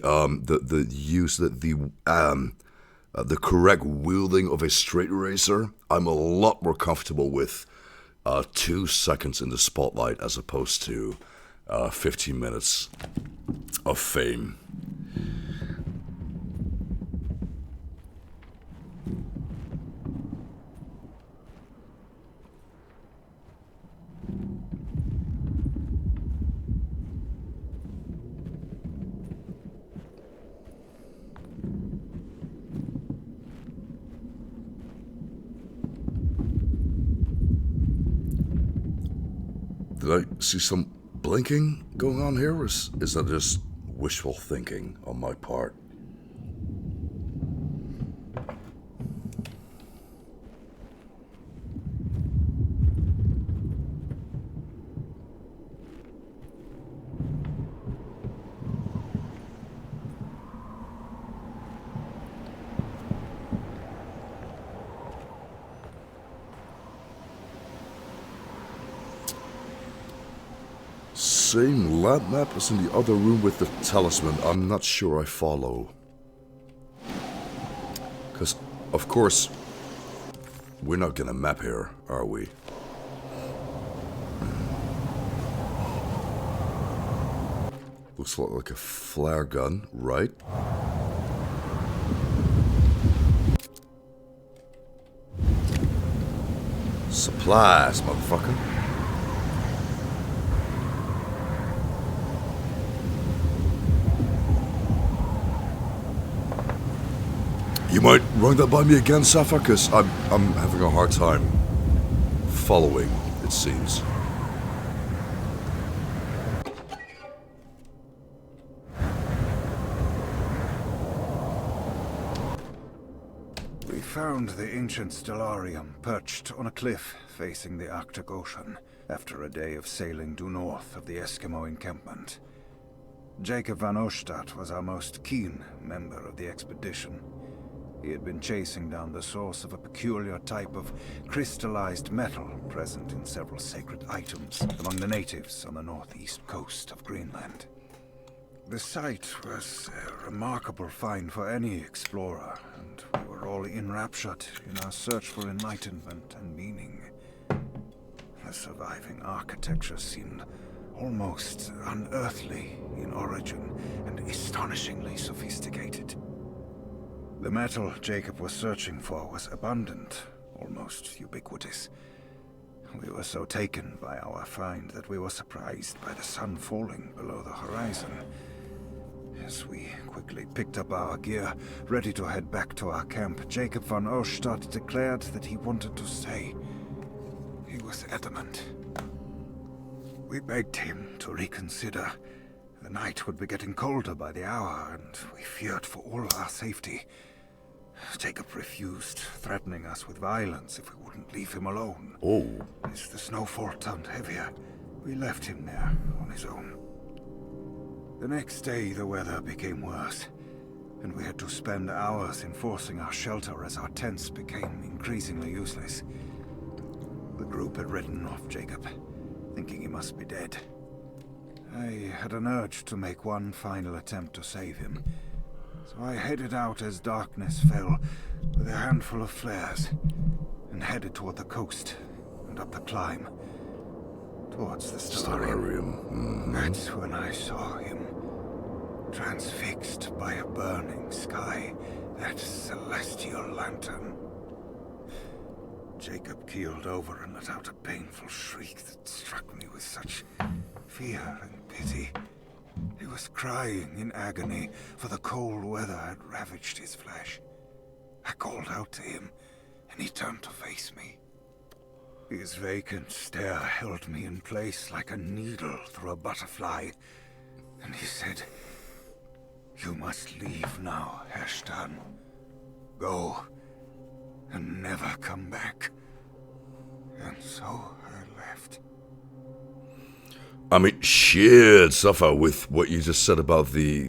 correct wielding of a straight razor, I'm a lot more comfortable with 2 seconds in the spotlight as opposed to 15 minutes of fame. Did I see some blinking going on here, or is that just wishful thinking on my part? Same lab map as in the other room with the talisman. I'm not sure I follow. Because, of course, we're not gonna map here, are we? Looks like a flare gun, right? Supplies, motherfucker. You might run that by me again, Safa, because I'm having a hard time following, it seems. We found the ancient stellarium perched on a cliff facing the Arctic Ocean after a day of sailing due north of the Eskimo encampment. Jacob van Oostad was our most keen member of the expedition. He had been chasing down the source of a peculiar type of crystallized metal present in several sacred items among the natives on the northeast coast of Greenland. The site was a remarkable find for any explorer, and were all enraptured in our search for enlightenment and meaning. The surviving architecture seemed almost unearthly in origin and astonishingly sophisticated. The metal Jacob was searching for was abundant, almost ubiquitous. We were so taken by our find that we were surprised by the sun falling below the horizon. As we quickly picked up our gear, ready to head back to our camp, Jacob von Osterstadt declared that he wanted to stay. He was adamant. We begged him to reconsider. The night would be getting colder by the hour, and we feared for all our safety. Jacob refused, threatening us with violence if we wouldn't leave him alone. Oh. As the snowfall turned heavier, we left him there on his own. The next day, the weather became worse, and we had to spend hours enforcing our shelter as our tents became increasingly useless. The group had written off Jacob, thinking he must be dead. I had an urge to make one final attempt to save him, so I headed out as darkness fell with a handful of flares and headed toward the coast and up the climb towards the Stellarium. That's when I saw him, transfixed by a burning sky, that celestial lantern. Jacob keeled over and let out a painful shriek that struck me with such fear and pity. He was crying in agony, for the cold weather had ravaged his flesh. I called out to him, and he turned to face me. His vacant stare held me in place like a needle through a butterfly, and he said, "You must leave now, Herrstan. Go, and never come back." And so I left. I mean, shit, Safa, with what you just said about the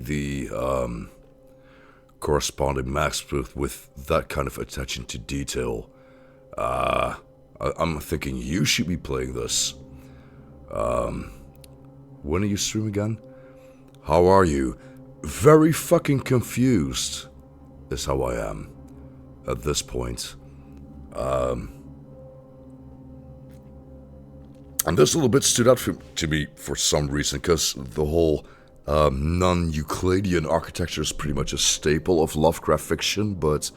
corresponding maps with that kind of attention to detail, I'm thinking you should be playing this. When are you streaming again? How are you? Very fucking confused is how I am at this point. And this little bit stood out to me for some reason, because the whole non-Euclidean architecture is pretty much a staple of Lovecraft fiction, but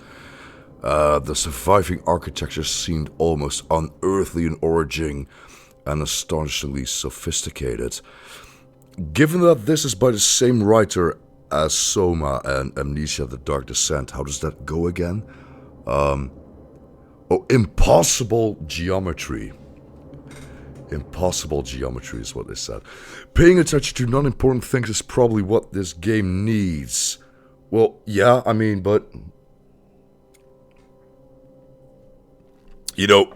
the surviving architecture seemed almost unearthly in origin and astonishingly sophisticated. Given that this is by the same writer as Soma and Amnesia: The Dark Descent, how does that go again? Impossible geometry. Impossible geometry is what they said. Paying attention to non-important things is probably what this game needs. Well, yeah, I mean, but... You know,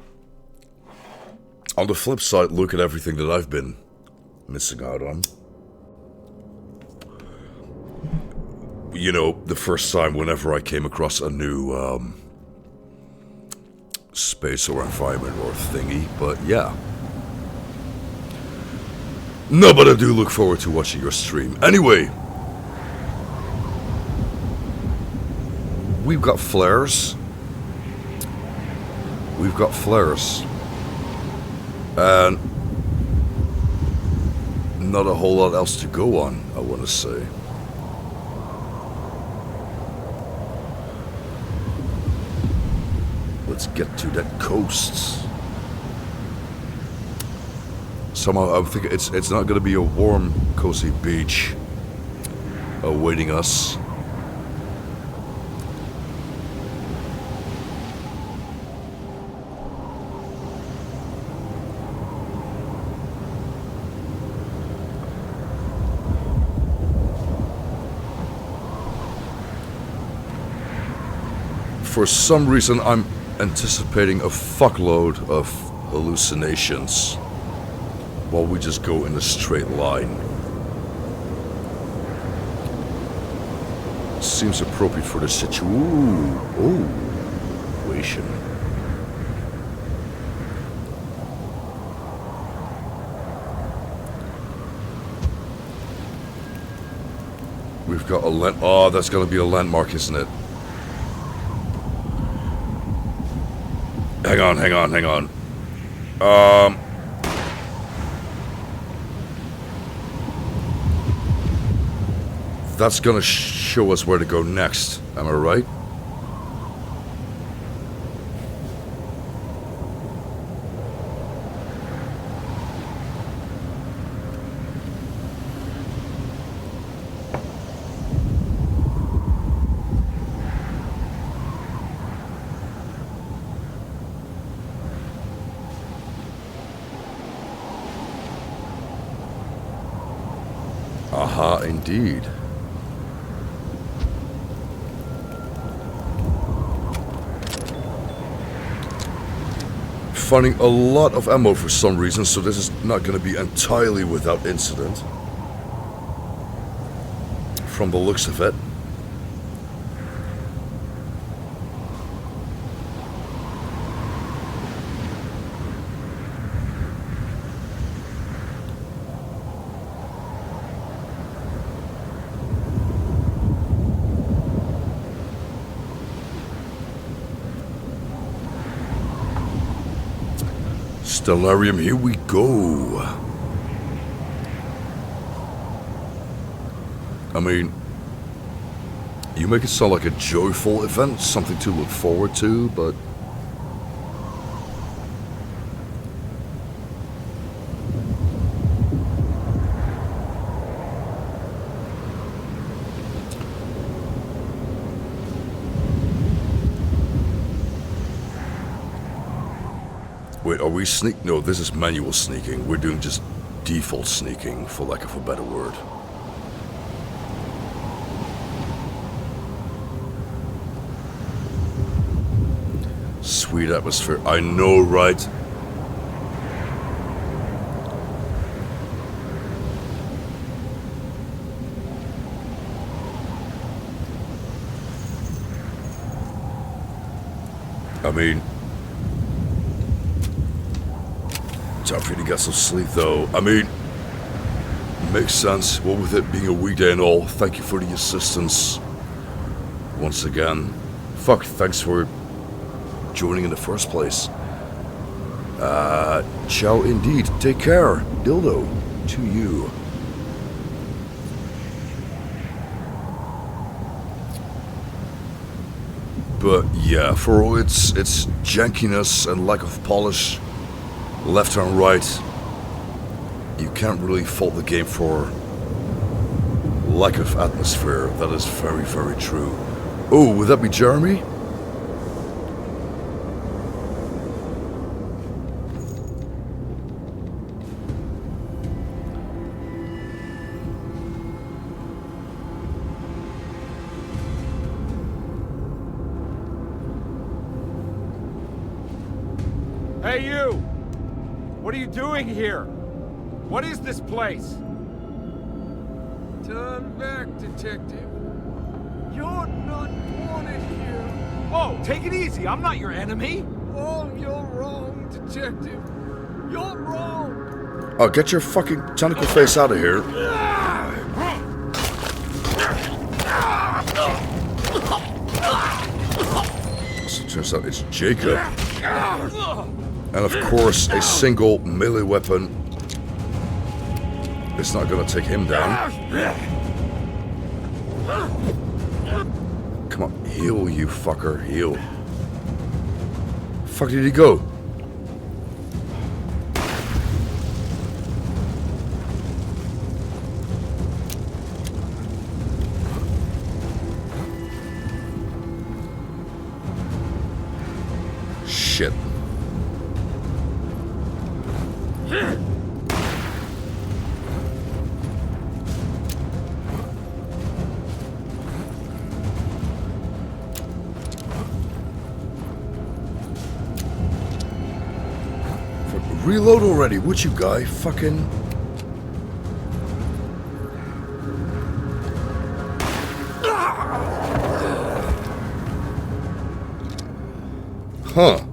on the flip side, look at everything that I've been missing out on. You know, the first time whenever I came across a new space or environment or thingy, but yeah. No, but I do look forward to watching your stream. Anyway, we've got flares. We've got flares. And not a whole lot else to go on, I want to say. Let's get to that coast. Somehow I'm thinking it's not going to be a warm, cozy beach awaiting us. For some reason, I'm anticipating a fuckload of hallucinations while we just go in a straight line. Seems appropriate for the situation. We've got a land. Oh, that's gonna be a landmark, isn't it? Hang on. That's gonna show us where to go next. Am I right? Aha, indeed. Finding a lot of ammo for some reason, so this is not going to be entirely without incident. From the looks of it. Stellarium, here we go. I mean, you make it sound like a joyful event, something to look forward to, but... Wait, are we sneak? No, this is manual sneaking. We're doing just default sneaking, for lack of a better word. Sweet atmosphere. I know, right? I mean... Time for you to get some sleep, though. I mean, makes sense. What with it being a weekday and all, thank you for the assistance. Once again. Fuck, thanks for joining in the first place. Ciao indeed. Take care. Dildo. To you. But yeah, for all its jankiness and lack of polish, left and right, you can't really fault the game for lack of atmosphere. That is very, very true. Oh, would that be Jeremy? Hey, you! What are you doing here? What is this place? Turn back, detective. You're not wanted here. Whoa, take it easy. I'm not your enemy. Oh, you're wrong, detective. You're wrong. Oh, get your fucking tentacle face out of here. So it turns out it's Jacob. And of course, a single melee weapon is not gonna take him down. Come on, heal, you fucker, heal. Fuck did he go? Shit. Reload already, would you, guy? Fucking... Huh.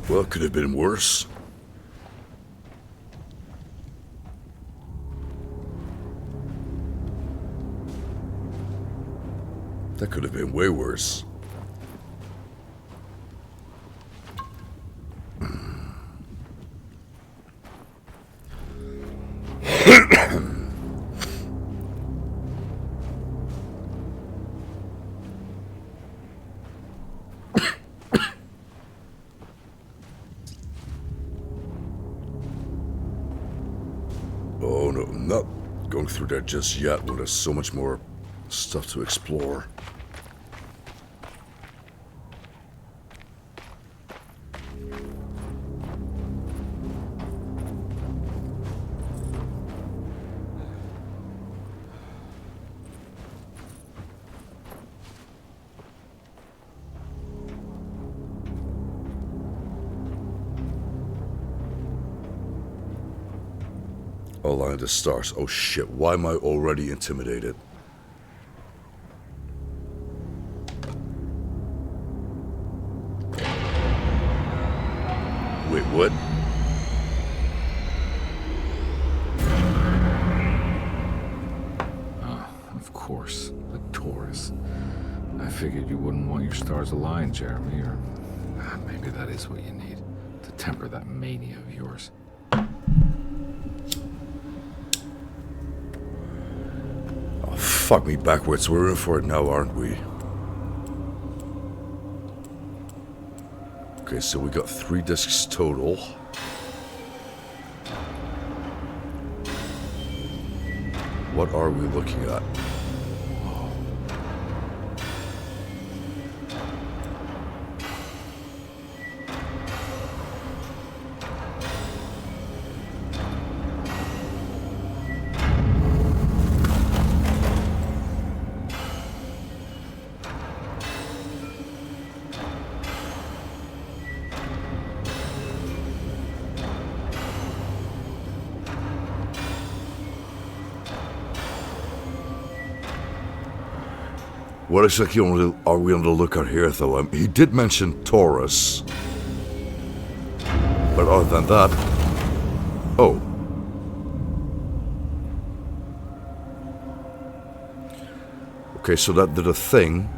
Well, it could have been worse. That could have been way worse. not going through there just yet when there's so much more stuff to explore. Oh, line of the stars. Oh shit, why am I already intimidated? Wait, what? Of course, the Taurus. I figured you wouldn't want your stars aligned, Jeremy, or maybe that is what you need to temper that mania of yours. Oh, fuck me backwards. We're in for it now, aren't we? Okay, so we got 3 discs total. What are we looking at? What exactly are we on the lookout here, though? He did mention Taurus. But other than that... Oh. Okay, so that did a thing.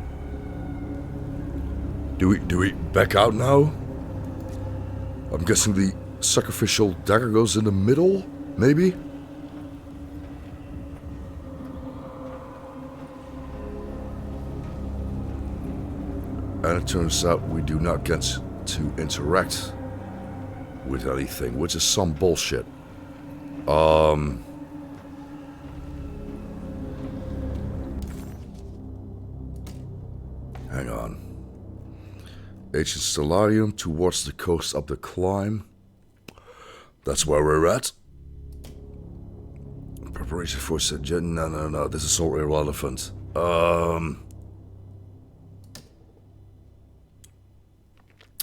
Do we back out now? I'm guessing the sacrificial dagger goes in the middle, maybe? And it turns out we do not get to interact with anything, which is some bullshit. Hang on. Ancient Stellarium towards the coast up the climb. That's where we're at. Preparation for no. This is all irrelevant.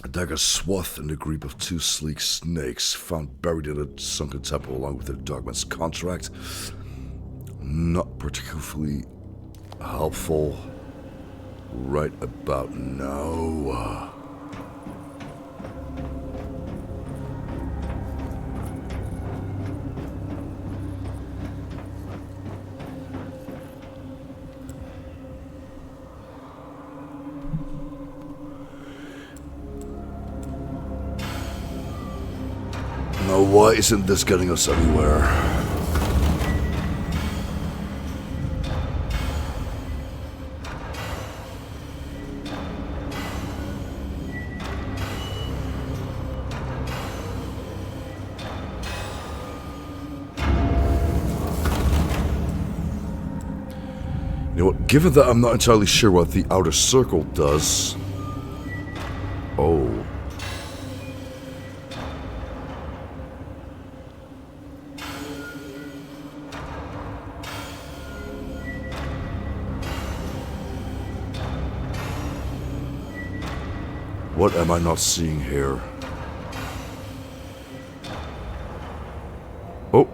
A dagger swathed in the grip of 2 sleek snakes, found buried in a sunken temple along with the Dogman's contract. Not particularly helpful right about now. Now, why isn't this getting us anywhere? You know what? Given that I'm not entirely sure what the outer circle does... Oh... What am I not seeing here? Oh.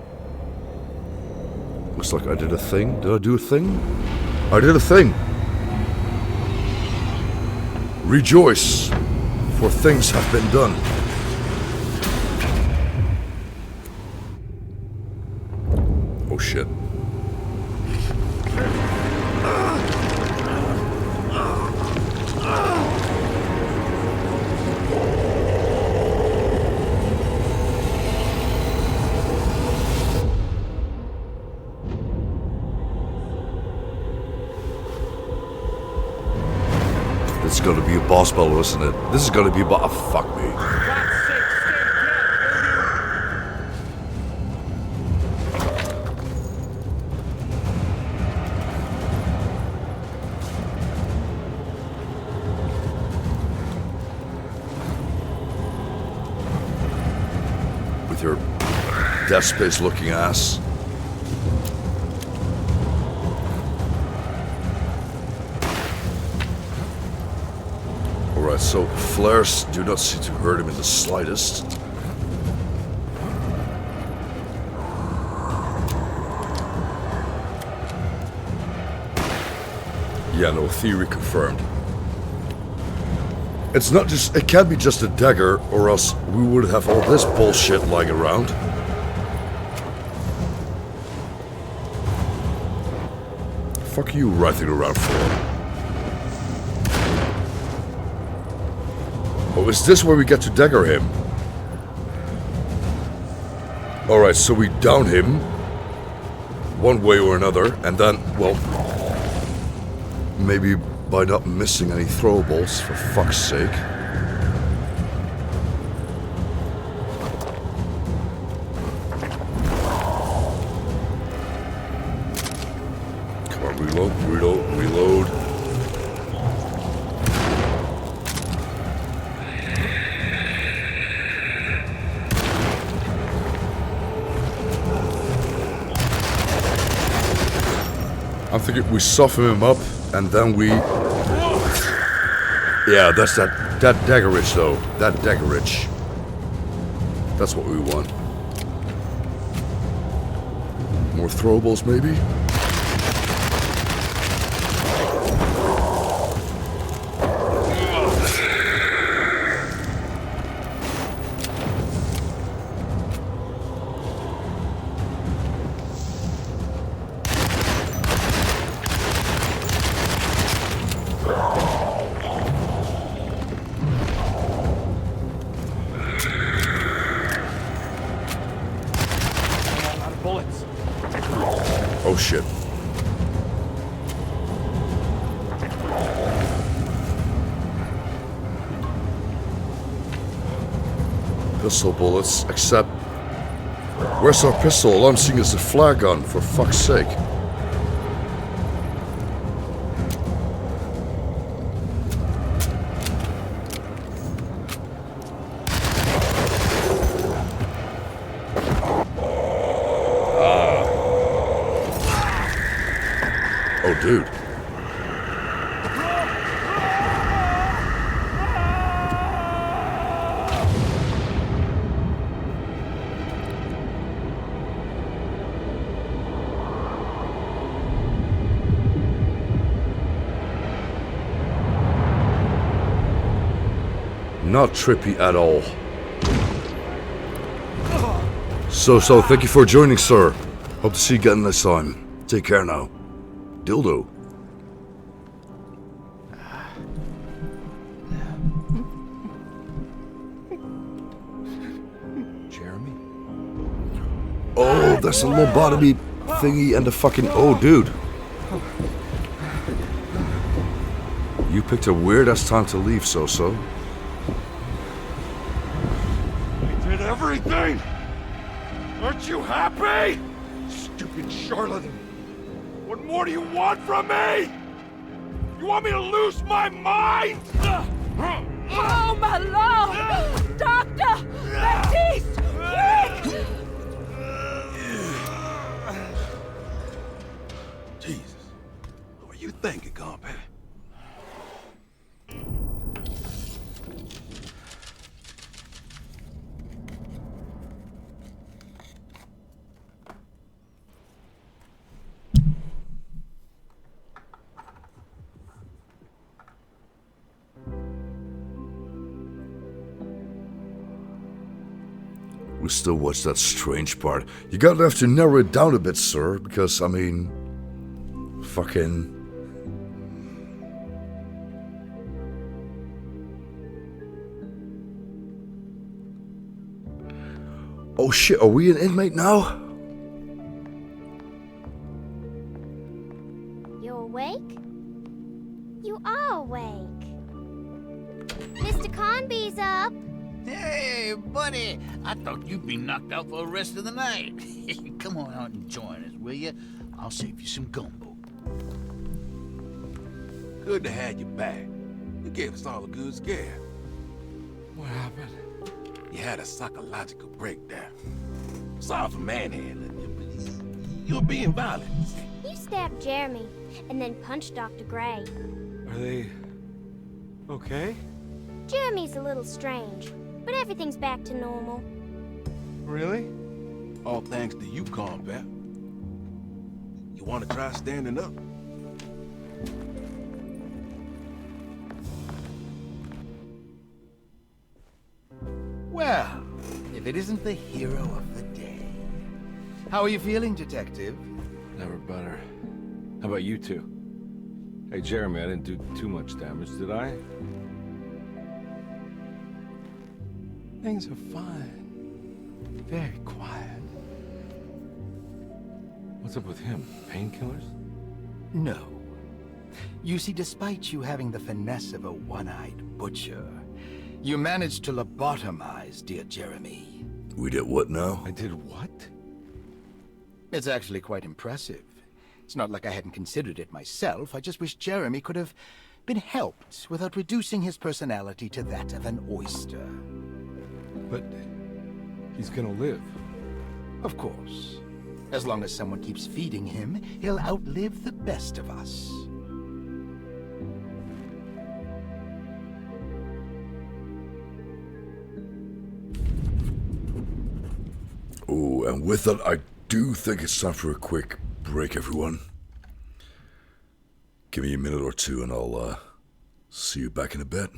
Looks like I did a thing. Did I do a thing? I did a thing. Rejoice, for things have been done. Oh shit. This is gonna be a boss battle, isn't it? This is gonna be a boss. Oh, fuck me. your Dead Space looking ass. Alright, so flares do not seem to hurt him in the slightest. Yeah, no, theory confirmed. It's not just, it can't be just a dagger, or else we would have all this bullshit lying around. Fuck are you writhing around for? Oh, is this where we get to dagger him? Alright, so we down him one way or another, and then, well, maybe by not missing any throwables, for fuck's sake. Come on, reload, reload, reload. I'm thinking we soften him up and then we... Yeah, that's that daggerage though. That daggerage. That's what we want. More throwables maybe? Oh shit. Pistol bullets, except... Where's our pistol? All I'm seeing is a flare gun, for fuck's sake. Oh, dude. Not trippy at all. So, thank you for joining, sir. Hope to see you again next time. Take care now. Dildo. Jeremy? Oh, there's a lobotomy thingy and a fucking... Oh, dude. You picked a weird-ass time to leave, So. I did everything! Aren't you happy? Stupid charlatan! What more do you want from me? You want me to lose my mind? Oh, my lord! Doctor! Baptiste! Quick! Jesus. What were you thinking, compadre? We still watch that strange part. You're gonna have to narrow it down a bit, sir, because, I mean... Fucking... Oh shit, are we an inmate now? You awake? You are awake. Mr. Conby's up. Hey, buddy. I thought you'd be knocked out for the rest of the night. Come on out and join us, will you? I'll save you some gumbo. Good to have you back. You gave us all a good scare. What happened? You had a psychological breakdown. Sorry for manhandling you, but you're being violent. You stabbed Jeremy, and then punched Dr. Gray. Are they... okay? Jeremy's a little strange, but everything's back to normal. Really? All thanks to you, combat. You want to try standing up? Well, if it isn't the hero of the day. How are you feeling, Detective? Never better. How about you two? Hey, Jeremy, I didn't do too much damage, did I? Things are fine. Very quiet. What's up with him? Painkillers? No. You see, despite you having the finesse of a one-eyed butcher, you managed to lobotomize dear Jeremy. We did what now? I did what? It's actually quite impressive. It's not like I hadn't considered it myself. I just wish Jeremy could have been helped without reducing his personality to that of an oyster. But he's gonna live. Of course. As long as someone keeps feeding him, he'll outlive the best of us. Oh, and with that, I do think it's time for a quick break, everyone. Give me a minute or two and I'll see you back in a bit.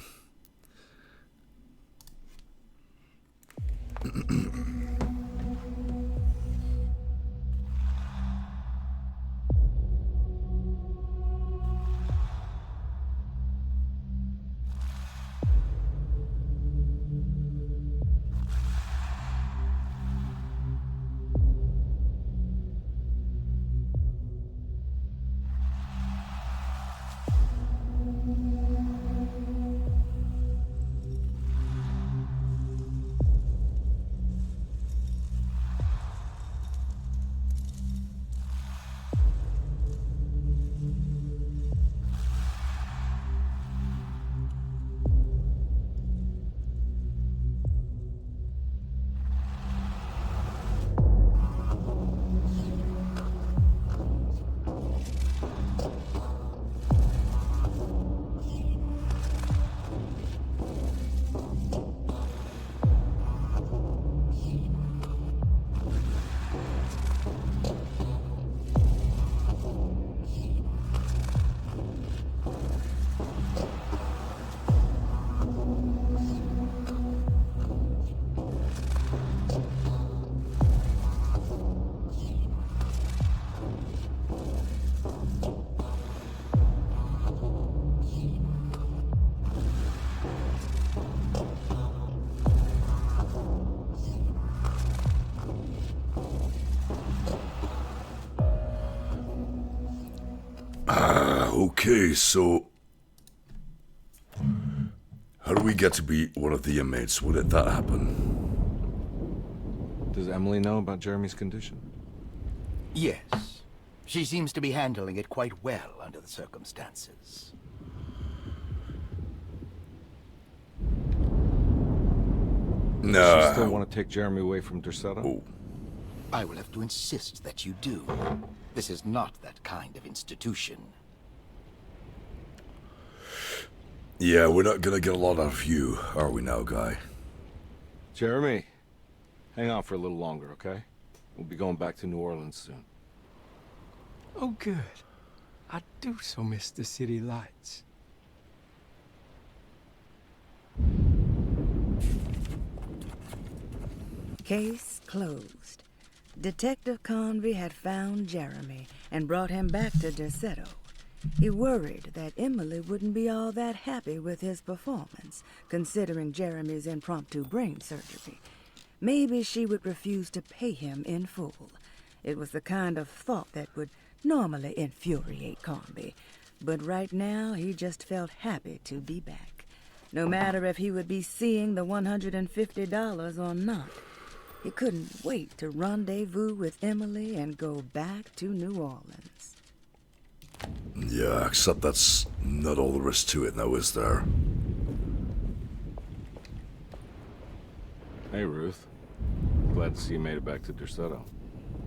Okay, so how do we get to be one of the inmates? When did that happen? Does Emily know about Jeremy's condition? Yes. She seems to be handling it quite well under the circumstances. No. Does she still want to take Jeremy away from Dercetta? Oh. I will have to insist that you do. This is not that kind of institution. Yeah, we're not gonna get a lot out of you, are we now, guy? Jeremy, hang on for a little longer, okay? We'll be going back to New Orleans soon. Oh, good. I do so miss the city lights. Case closed. Detective Convey had found Jeremy and brought him back to Dercetta. He worried that Emily wouldn't be all that happy with his performance, considering Jeremy's impromptu brain surgery. Maybe she would refuse to pay him in full. It was the kind of thought that would normally infuriate Convey, but right now he just felt happy to be back. No matter if he would be seeing the $150 or not, he couldn't wait to rendezvous with Emily and go back to New Orleans. Yeah, except that's not all there is to it now, is there? Hey, Ruth. Glad to see you made it back to Derceto.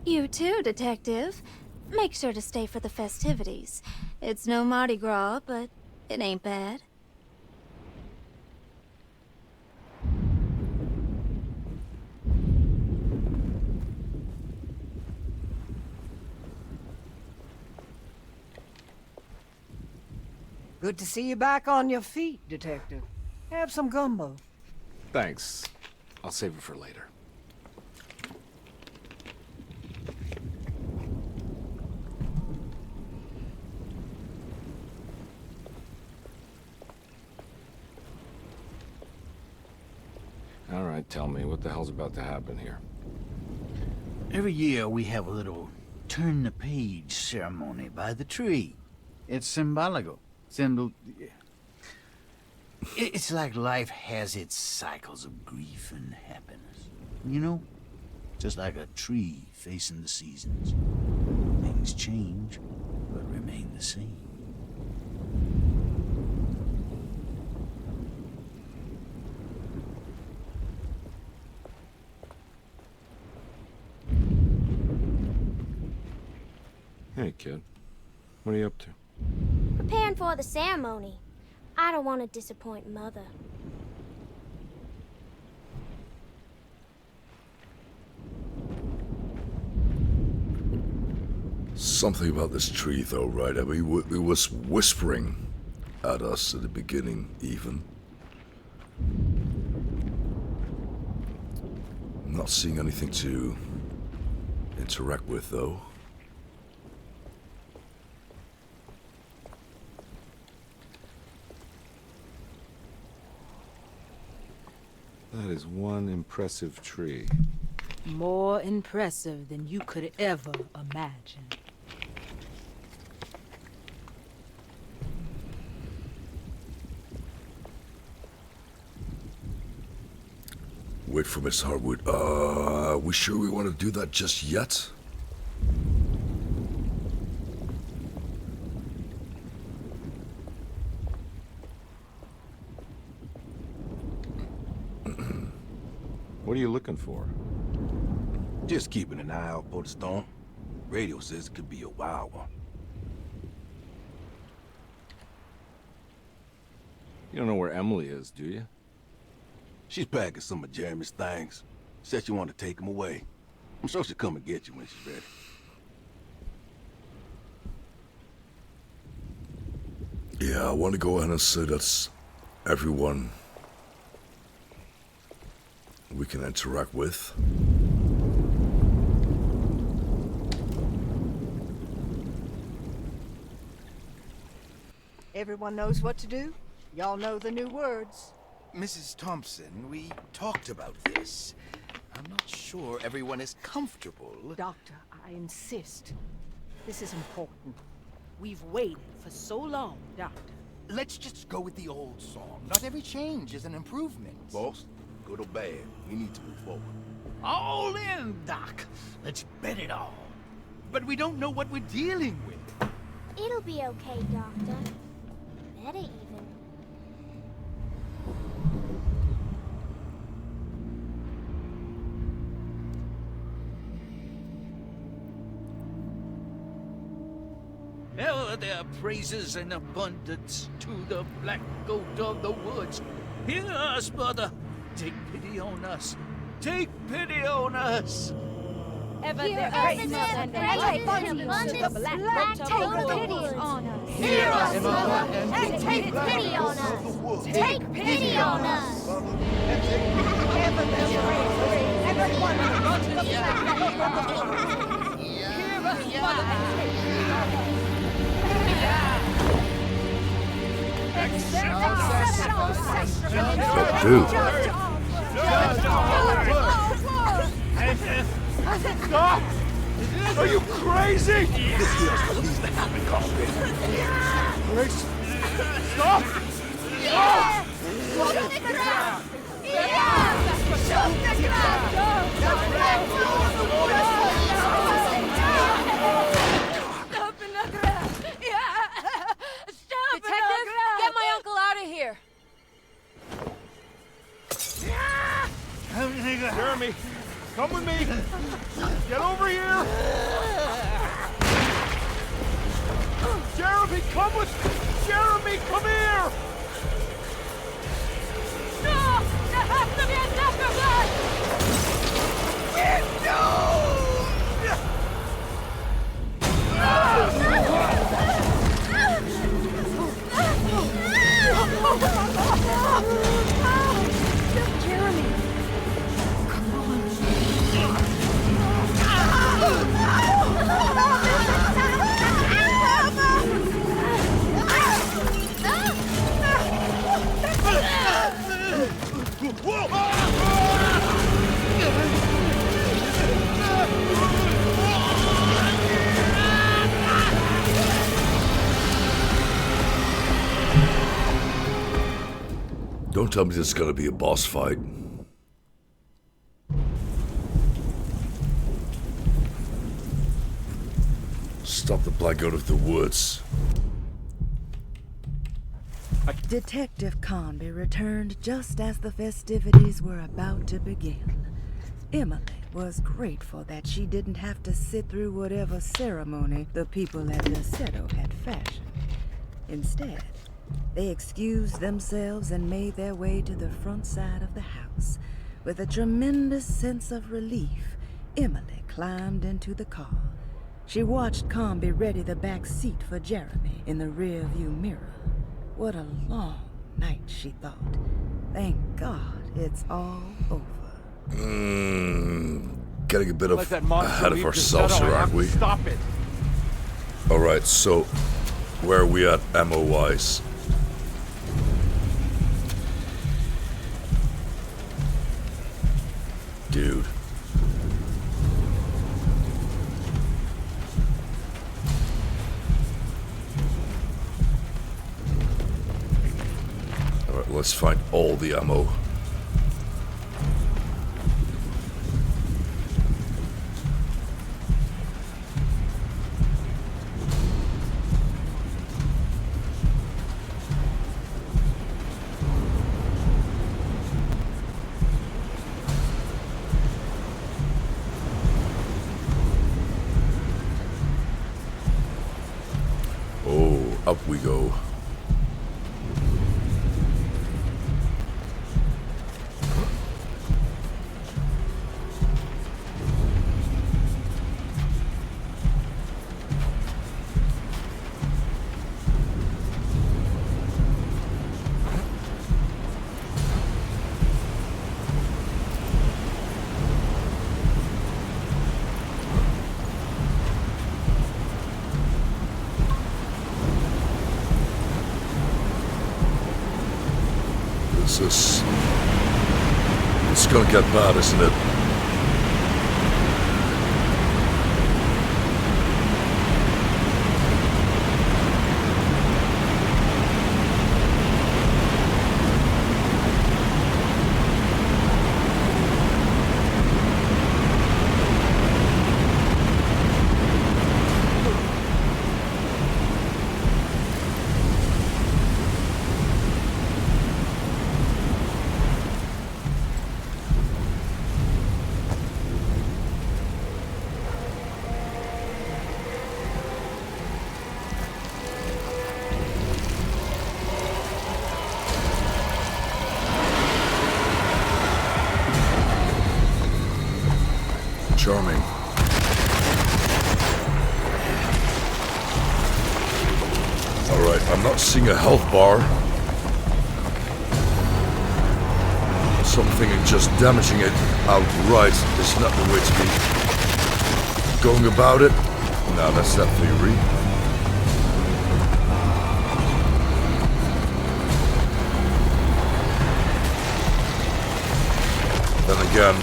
You too, Detective. Make sure to stay for the festivities. It's no Mardi Gras, but it ain't bad. Good to see you back on your feet, Detective. Have some gumbo. Thanks. I'll save it for later. All right, tell me, what the hell's about to happen here? Every year we have a little turn-the-page ceremony by the tree. It's symbolical. It's like life has its cycles of grief and happiness. You know? Just like a tree facing the seasons. Things change, but remain the same. Hey, kid. What are you up to? Preparing for the ceremony. I don't want to disappoint Mother. Something about this tree, though, right? I mean, it was whispering at us at the beginning, even. Not seeing anything to interact with, though. That is one impressive tree. More impressive than you could ever imagine. Wait for Miss Harwood. We sure we want to do that just yet? What are you looking for? Just keeping an eye out for the storm. Radio says it could be a wild one. You don't know where Emily is, do you? She's packing some of Jeremy's things. Said she wanted to take them away. I'm sure she'll come and get you when she's ready. Yeah, I want to go ahead and say that's everyone we can interact with. Everyone knows what to do? Y'all know the new words. Mrs. Thompson, we talked about this. I'm not sure everyone is comfortable. Doctor, I insist. This is important. We've waited for so long, Doctor. Let's just go with the old song. Not every change is an improvement. Boss, good or bad, we need to move forward. All in, Doc. Let's bet it all. But we don't know what we're dealing with. It'll be okay, Doctor. Better even. Ever their praises and abundance to the black goat of the woods. Hear us, Mother. Take pity on us. Take pity on us. Ever Hear their us, praises Mother, and and abundance to the black goat take of the pity woods. on us. Hear us, Mother, and take pity on us. Take pity on us. Ever their praises and abundance to the black goat of the woods. Hear us, Mother, and take pity on us. Stop! Are you crazy? This here's what needs to happen, Carlton. Grace, stop! Yeah! Shoot the ground! Yeah! Shoot the ground! Stop in the ground! Yeah! Stop in the ground! Get my uncle out of here! Jeremy, come with me. Get over here. Jeremy, come with... Jeremy, come here. No! There has to be a death blood! We're Jeremy! Come on. Don't tell me this is gonna be a boss fight. Stop the black out of the woods. Detective Conby returned just as the festivities were about to begin. Emily was grateful that she didn't have to sit through whatever ceremony the people at Derceto had fashioned. Instead, they excused themselves and made their way to the front side of the house. With a tremendous sense of relief, Emily climbed into the car. She watched Conby ready the back seat for Jeremy in the rearview mirror. What a long night, she thought. Thank God it's all over. Getting a bit of ahead of ourselves here, aren't we? Stop it. Alright, so where are we at ammo-wise? Dude. Alright, let's find all the ammo. Up we go. It's gonna get bad, isn't it? Charming. Alright, I'm not seeing a health bar. Something just damaging it outright is not the way to be going about it. No, that's that theory. Then again,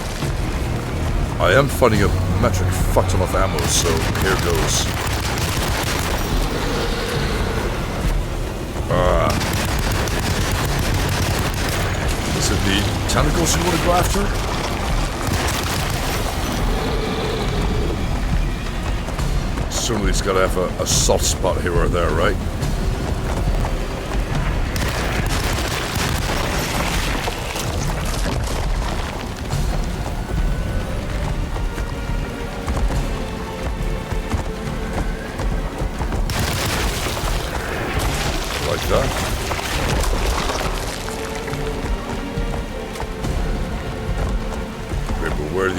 I am finding a metric fuck ton of ammo, so here goes. Is it the tentacles you want to go after? Certainly it's gotta have a soft spot here or there, right?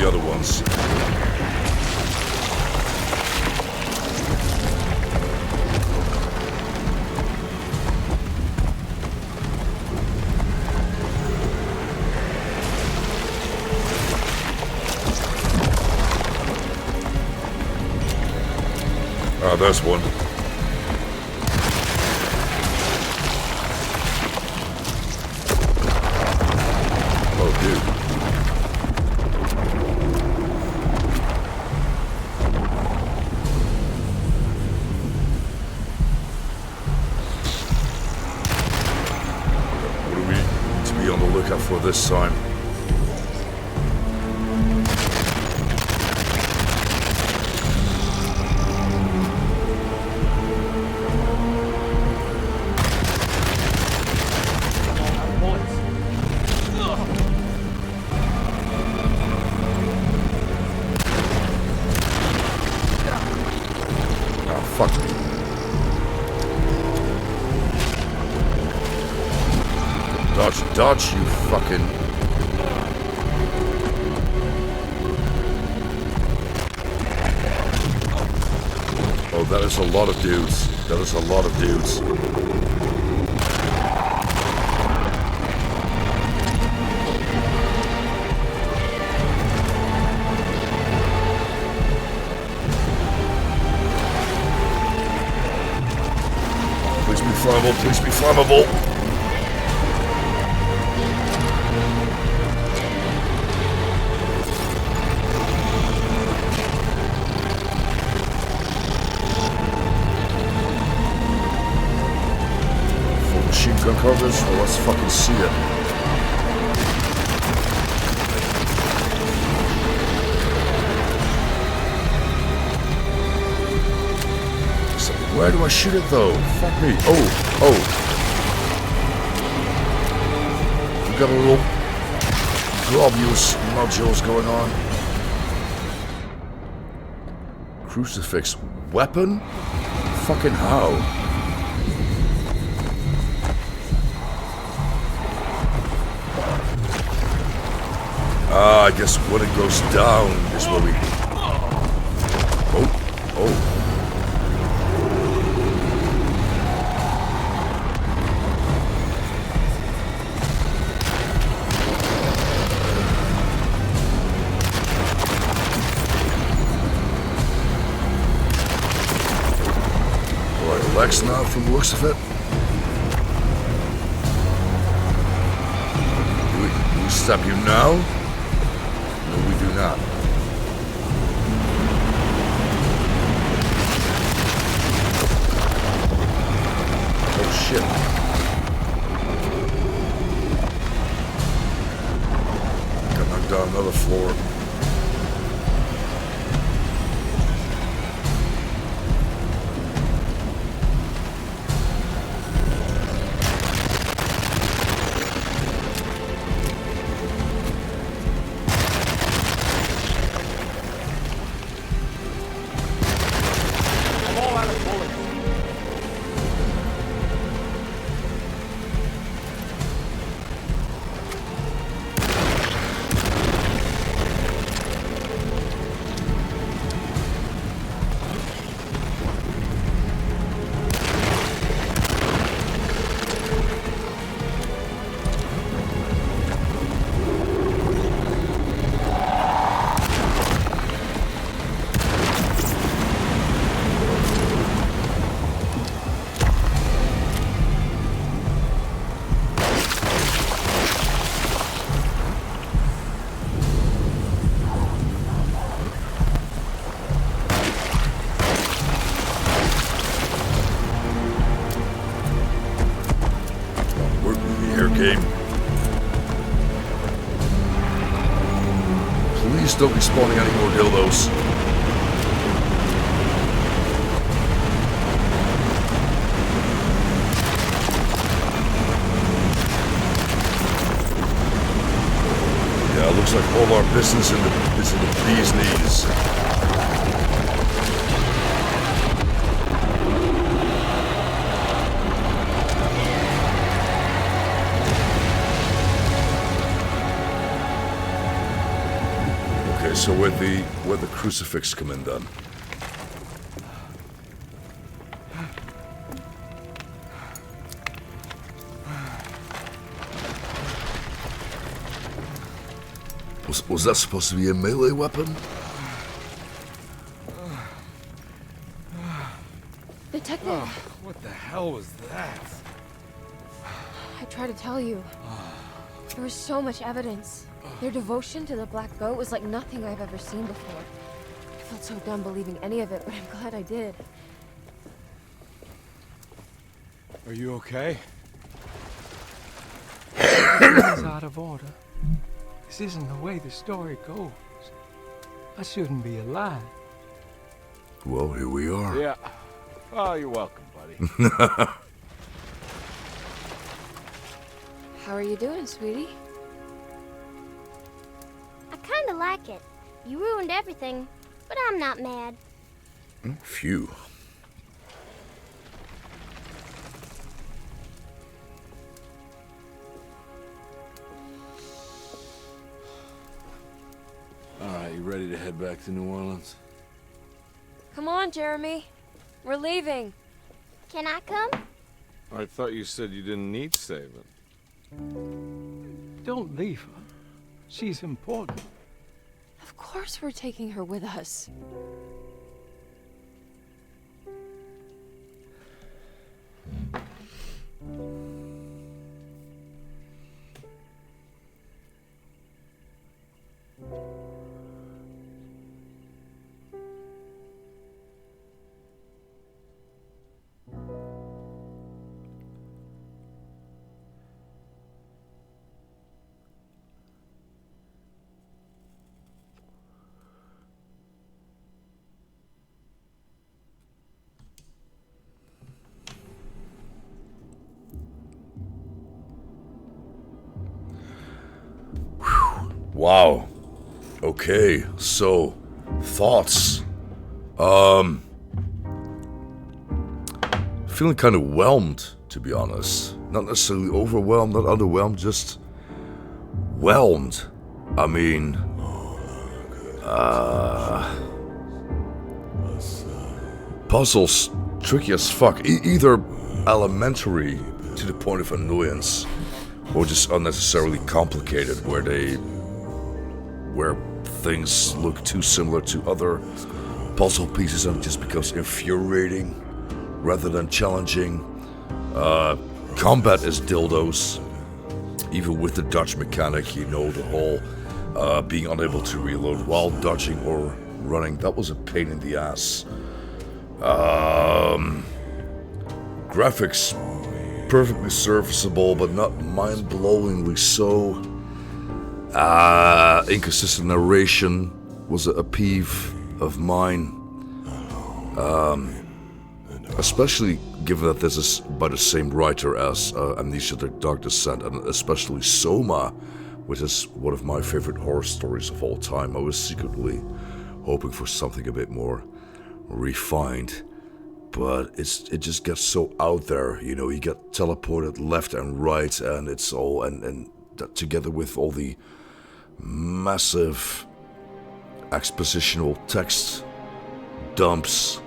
other ones. Ah, there's one. Oh, dude. What do we need to be on the lookout for this time? Fuck me. Dodge, dodge, you fucking... Oh, that is a lot of dudes. That is a lot of dudes. Please be flammable, please be flammable. Full machine gun coverage, well, let's fucking see it. Where do I shoot it though? Fuck me. Oh. We got a little globules nodules going on. Crucifix weapon? Fucking how? Ah, I guess when it goes down is where we... Oh. Legs now from the looks of it. Do we stop you now? No, we do not. Oh shit. Got knocked down another floor. Game. Please don't be spawning any more dildos. Yeah, it looks like all our business is in the bee's knees. Okay, so where'd the crucifix come in then? Was that supposed to be a melee weapon? Detective! Oh, what the hell was that? I tried to tell you. There was so much evidence. Their devotion to the Black Goat was like nothing I've ever seen before. I felt so dumb believing any of it, but I'm glad I did. Are you okay? Everything's out of order. This isn't the way the story goes. I shouldn't be alive. Well, here we are. Yeah. Oh, you're welcome, buddy. How are you doing, sweetie? I kinda like it. You ruined everything, but I'm not mad. Phew. Alright, you ready to head back to New Orleans? Come on, Jeremy. We're leaving. Can I come? I thought you said you didn't need saving. Don't leave her. She's important. Of course we're taking her with us. Wow. Okay, so thoughts. Feeling kind of whelmed, to be honest. Not necessarily overwhelmed, not underwhelmed, just whelmed. I mean, puzzles tricky as fuck. Either elementary to the point of annoyance, or just unnecessarily complicated, where things look too similar to other puzzle pieces and it just becomes infuriating rather than challenging. Combat is dildos. Even with the dodge mechanic, you know, the whole being unable to reload while dodging or running, that was a pain in the ass. Graphics, perfectly serviceable, but not mind-blowingly so. Inconsistent narration was a peeve of mine. Especially given that this is by the same writer as Amnesia: The Dark Descent, and especially Soma, which is one of my favorite horror stories of all time. I was secretly hoping for something a bit more refined, but it just gets so out there, you know. You get teleported left and right, and it's all and that together with all the massive expositional text dumps.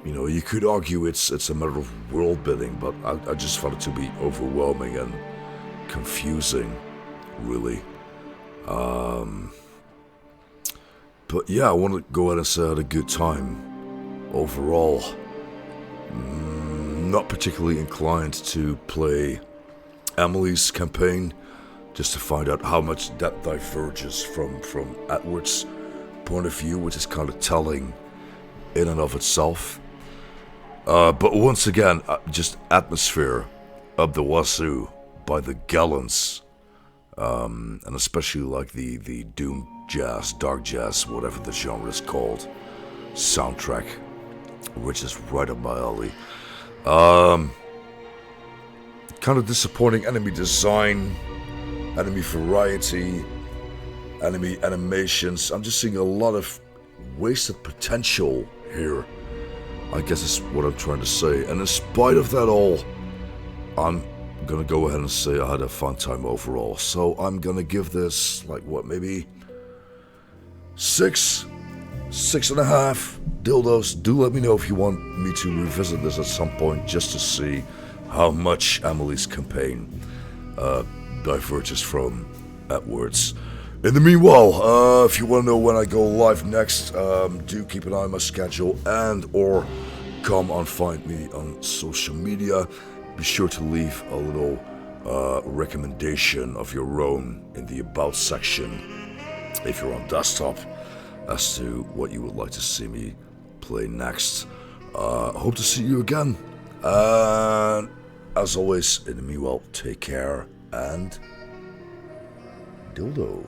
You know, you could argue it's a matter of world building, but I just found it to be overwhelming and confusing, really. But yeah, I want to go ahead and say I had a good time overall. Not particularly inclined to play Emily's campaign, just to find out how much that diverges from Edward's point of view, which is kind of telling in and of itself. But once again, just atmosphere up the wazoo by the gallons, and especially like the doom jazz, dark jazz, whatever the genre is called, soundtrack, which is right up my alley. Kind of disappointing enemy design, enemy variety, enemy animations. I'm just seeing a lot of wasted potential here, I guess is what I'm trying to say. And in spite of that all, I'm gonna go ahead and say I had a fun time overall. So I'm gonna give this, like, what, maybe 6.5 dildos. Do let me know if you want me to revisit this at some point, just to see how much Emily's campaign diverges from Edward's. In the meanwhile, if you want to know when I go live next, do keep an eye on my schedule and or come and find me on social media. Be sure to leave a little recommendation of your own in the About section if you're on desktop as to what you would like to see me play next. Hope to see you again. And as always, in the meanwhile, take care and dildo.